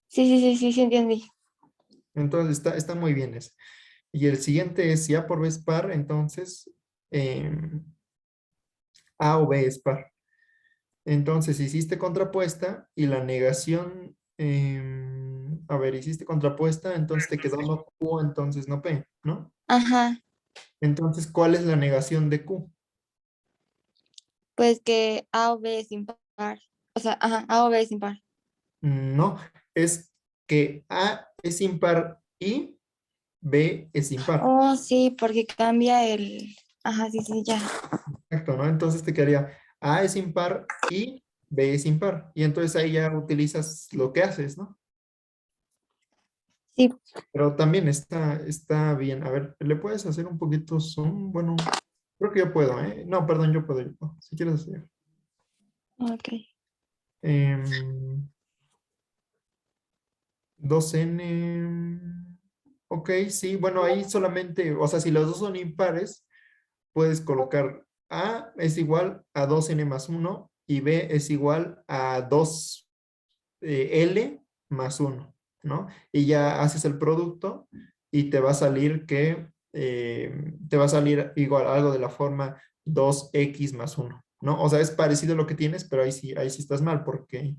Sí, entendí. Entonces, está muy bien ese. Y el siguiente es, si A por B es par, entonces A o B es par. Entonces, hiciste contrapuesta y la negación, a ver, hiciste contrapuesta, entonces te quedó no Q, entonces no P, ¿no? Ajá. Entonces, ¿cuál es la negación de Q? Pues que A o B es impar. O sea, ajá, A o B es impar. No, es que A es impar y B es impar. Oh, sí, porque cambia el... Ajá, sí, ya. Exacto, ¿no? Entonces te quedaría A es impar y B es impar. Y entonces ahí ya utilizas lo que haces, ¿no? Sí. Pero también está bien. A ver, ¿le puedes hacer un poquito zoom? Bueno, creo que yo puedo, ¿eh? No, perdón, yo puedo. Si quieres hacer. Ok. 2n. Ok, sí, bueno, ahí solamente, o sea, si los dos son impares, puedes colocar A es igual a 2n más 1 y B es igual a 2l más 1, ¿no? Y ya haces el producto y te va a salir que, te va a salir igual algo de la forma 2x más 1, ¿no? O sea, es parecido a lo que tienes, pero ahí sí estás mal porque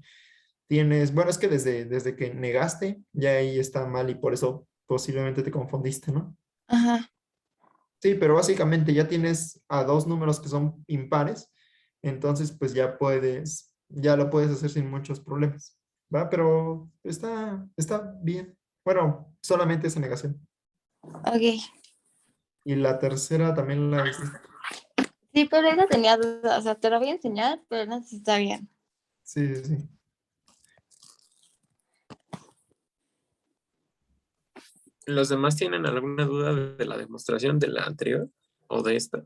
tienes, bueno, es que desde que negaste, ya ahí está mal y por eso posiblemente te confundiste, ¿no? Ajá. Sí, pero básicamente ya tienes a dos números que son impares, entonces pues ya lo puedes hacer sin muchos problemas. ¿va? Pero está bien. Bueno, solamente esa negación. Ok. Y la tercera también la hiciste. Sí, pero esa tenía dudas. O sea, te lo voy a enseñar, pero no sé si está bien. Sí, sí, sí. ¿Los demás tienen alguna duda de la demostración de la anterior o de esta?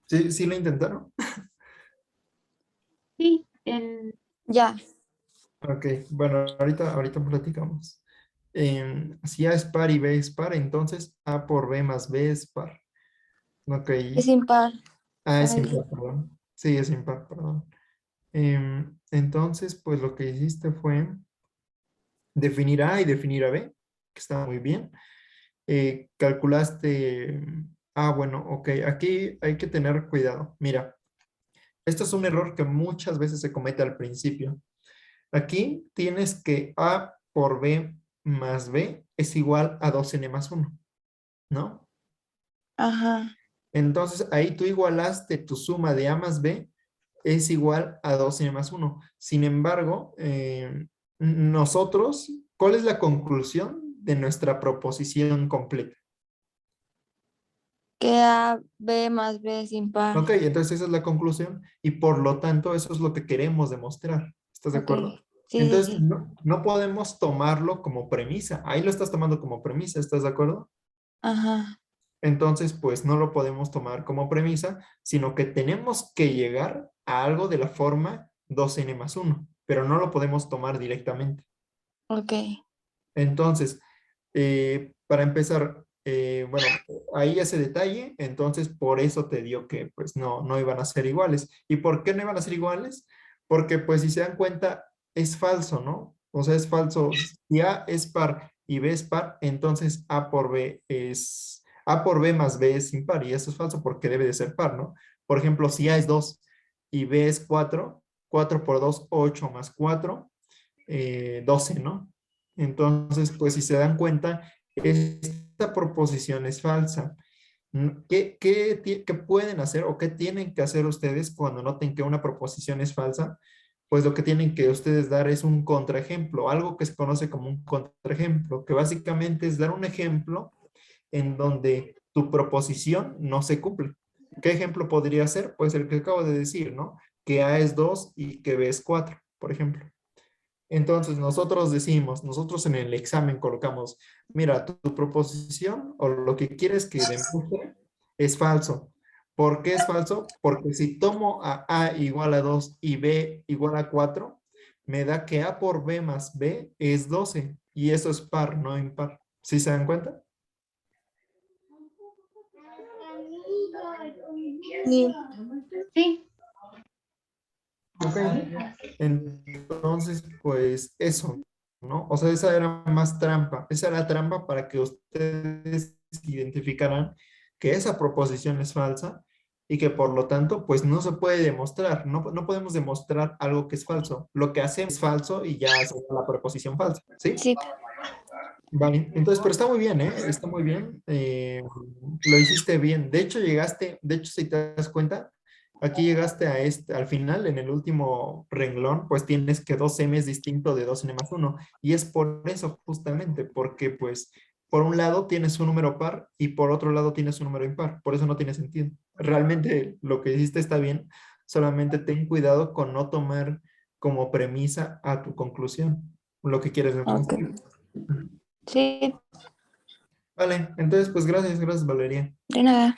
Sí, sí lo intentaron. Sí, Ya. Ok, bueno, ahorita platicamos. Si A es par y B es par, entonces A por B más B es par. Ok. Es impar. Ah, es Ay, impar, perdón. Sí, es impar, perdón. Entonces, pues lo que hiciste fue definir A y definir a B, que está muy bien. Calculaste, bueno, ok, aquí hay que tener cuidado. Mira, esto es un error que muchas veces se comete al principio. Aquí tienes que A por B más B es igual a 2n más 1, ¿no? Ajá. Entonces ahí tú igualaste tu suma de A más B es igual a 2n más 1. Sin embargo, nosotros, ¿cuál es la conclusión de nuestra proposición completa? Que A, B más B es impar. Ok, entonces esa es la conclusión y por lo tanto eso es lo que queremos demostrar. ¿Estás de Ok. acuerdo? Sí, sí, Entonces sí. no podemos tomarlo como premisa. Ahí lo estás tomando como premisa, ¿estás de acuerdo? Ajá. Entonces, pues no lo podemos tomar como premisa, sino que tenemos que llegar a algo de la forma 2n más 1, pero no lo podemos tomar directamente. Ok. Entonces, para empezar, bueno, ahí ese detalle, entonces por eso te dio que pues no iban a ser iguales. ¿Y por qué no iban a ser iguales? Porque pues si se dan cuenta, es falso, ¿no? O sea, es falso. Si A es par y B es par, entonces A por B más B es impar y eso es falso porque debe de ser par, ¿no? Por ejemplo, si A es 2 y B es 4, 4 por 2, 8 más 4, 12, ¿no? Entonces, pues si se dan cuenta, esta proposición es falsa. ¿Qué pueden hacer o qué tienen que hacer ustedes cuando noten que una proposición es falsa? Pues lo que tienen que ustedes dar es un contraejemplo, algo que se conoce como un contraejemplo, que básicamente es dar un ejemplo en donde tu proposición no se cumple. ¿Qué ejemplo podría ser? Pues el que acabo de decir, ¿no? Que A es 2 y que B es 4, por ejemplo. Entonces, nosotros en el examen colocamos, mira, tu proposición o lo que quieres que demuestre es falso. ¿Por qué es falso? Porque si tomo a igual a 2 y B igual a 4, me da que A por B más B es 12 y eso es par, no impar. ¿Sí se dan cuenta? Sí. Sí. Ok. Entonces, pues eso, ¿no? O sea, esa era más trampa. Esa era trampa para que ustedes identificaran que esa proposición es falsa y que por lo tanto, pues no se puede demostrar. No podemos demostrar algo que es falso. Lo que hacemos es falso y ya es la proposición falsa, ¿sí? Sí. Vale, entonces, pero está muy bien, ¿eh? Está muy bien. Lo hiciste bien. De hecho, si te das cuenta, aquí llegaste al final, en el último renglón, pues tienes que 2m es distinto de 2n más 1. Y es por eso, justamente, porque pues por un lado tienes un número par y por otro lado tienes un número impar. Por eso no tiene sentido. Realmente lo que hiciste está bien, solamente ten cuidado con no tomar como premisa a tu conclusión lo que quieres Ok. demostrar. Sí. Vale, entonces pues gracias Valeria. De nada.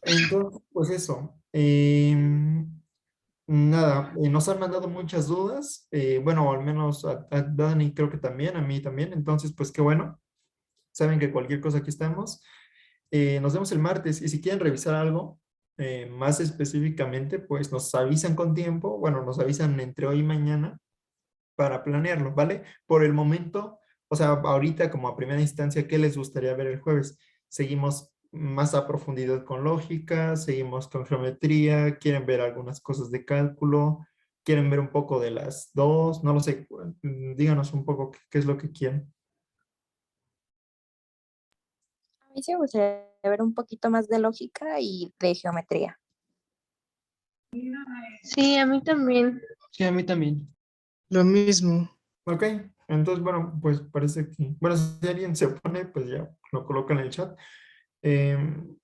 Entonces, pues eso. Nada, nos han mandado muchas dudas. Bueno, al menos a Dani creo que también, a mí también. Entonces, pues qué bueno. Saben que cualquier cosa aquí estamos. Nos vemos el martes y si quieren revisar algo más específicamente, pues nos avisan con tiempo. Bueno, nos avisan entre hoy y mañana para planearlo, ¿vale? Por el momento, o sea, ahorita como a primera instancia, ¿qué les gustaría ver el jueves? Seguimos más a profundidad con lógica, seguimos con geometría, quieren ver algunas cosas de cálculo, quieren ver un poco de las dos, no lo sé, díganos un poco qué es lo que quieren. mí sí me gustaría ver un poquito más de lógica y de geometría. Sí, a mí también. Sí, a mí también. Lo mismo. Ok, entonces, bueno, pues parece que, bueno, si alguien se opone, pues ya lo coloca en el chat.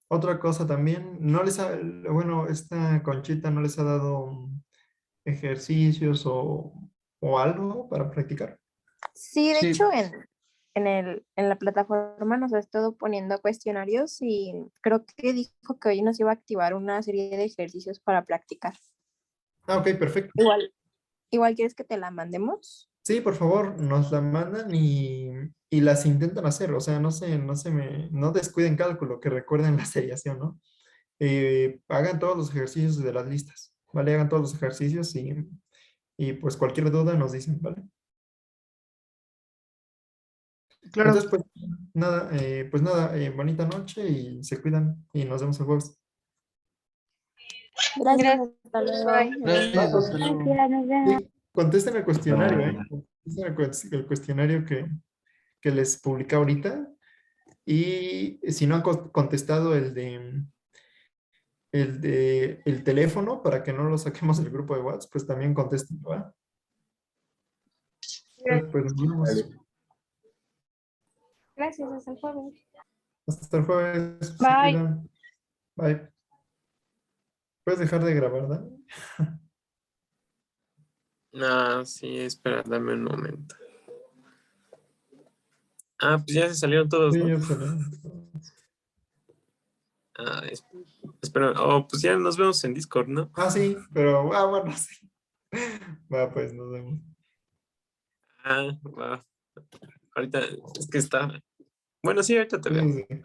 Otra cosa también, no les ha, bueno, esta Conchita no les ha dado ejercicios o algo para practicar. Sí, de Sí, hecho, en la plataforma nos ha estado poniendo cuestionarios y creo que dijo que hoy nos iba a activar una serie de ejercicios para practicar. Ah, ok, perfecto. Igual quieres que te la mandemos. Sí, por favor, nos la mandan y las intentan hacer, o sea, no descuiden cálculo, que recuerden la seriación, ¿no? Hagan todos los ejercicios de las listas, ¿vale? Hagan todos los ejercicios y pues cualquier duda nos dicen, ¿vale? Claro. Entonces, pues nada, bonita noche y se cuidan y nos vemos el jueves. Gracias, hasta luego. gracias, hasta luego. Gracias, nos vemos. Sí, contesten el cuestionario, ¿eh? No. Contesten el cuestionario que les publica ahorita. Y si no han contestado el teléfono para que no lo saquemos del grupo de WhatsApp, pues también contesten, ¿va? Pues nos vemos. Gracias, hasta el jueves. Hasta el jueves. Se Bye. cuidan. Bye. Puedes dejar de grabar, ¿verdad? Ah, sí, espera, dame un momento. Ah, pues ya se salieron todos, Sí, ¿no? ya salió. Ah, espera, oh, pues ya nos vemos en Discord, ¿no? Ah, sí, pero bueno, sí. Va, pues nos vemos. Ah, va. Ahorita es que está. Bueno, sí, ahorita te veo. Sí, sí.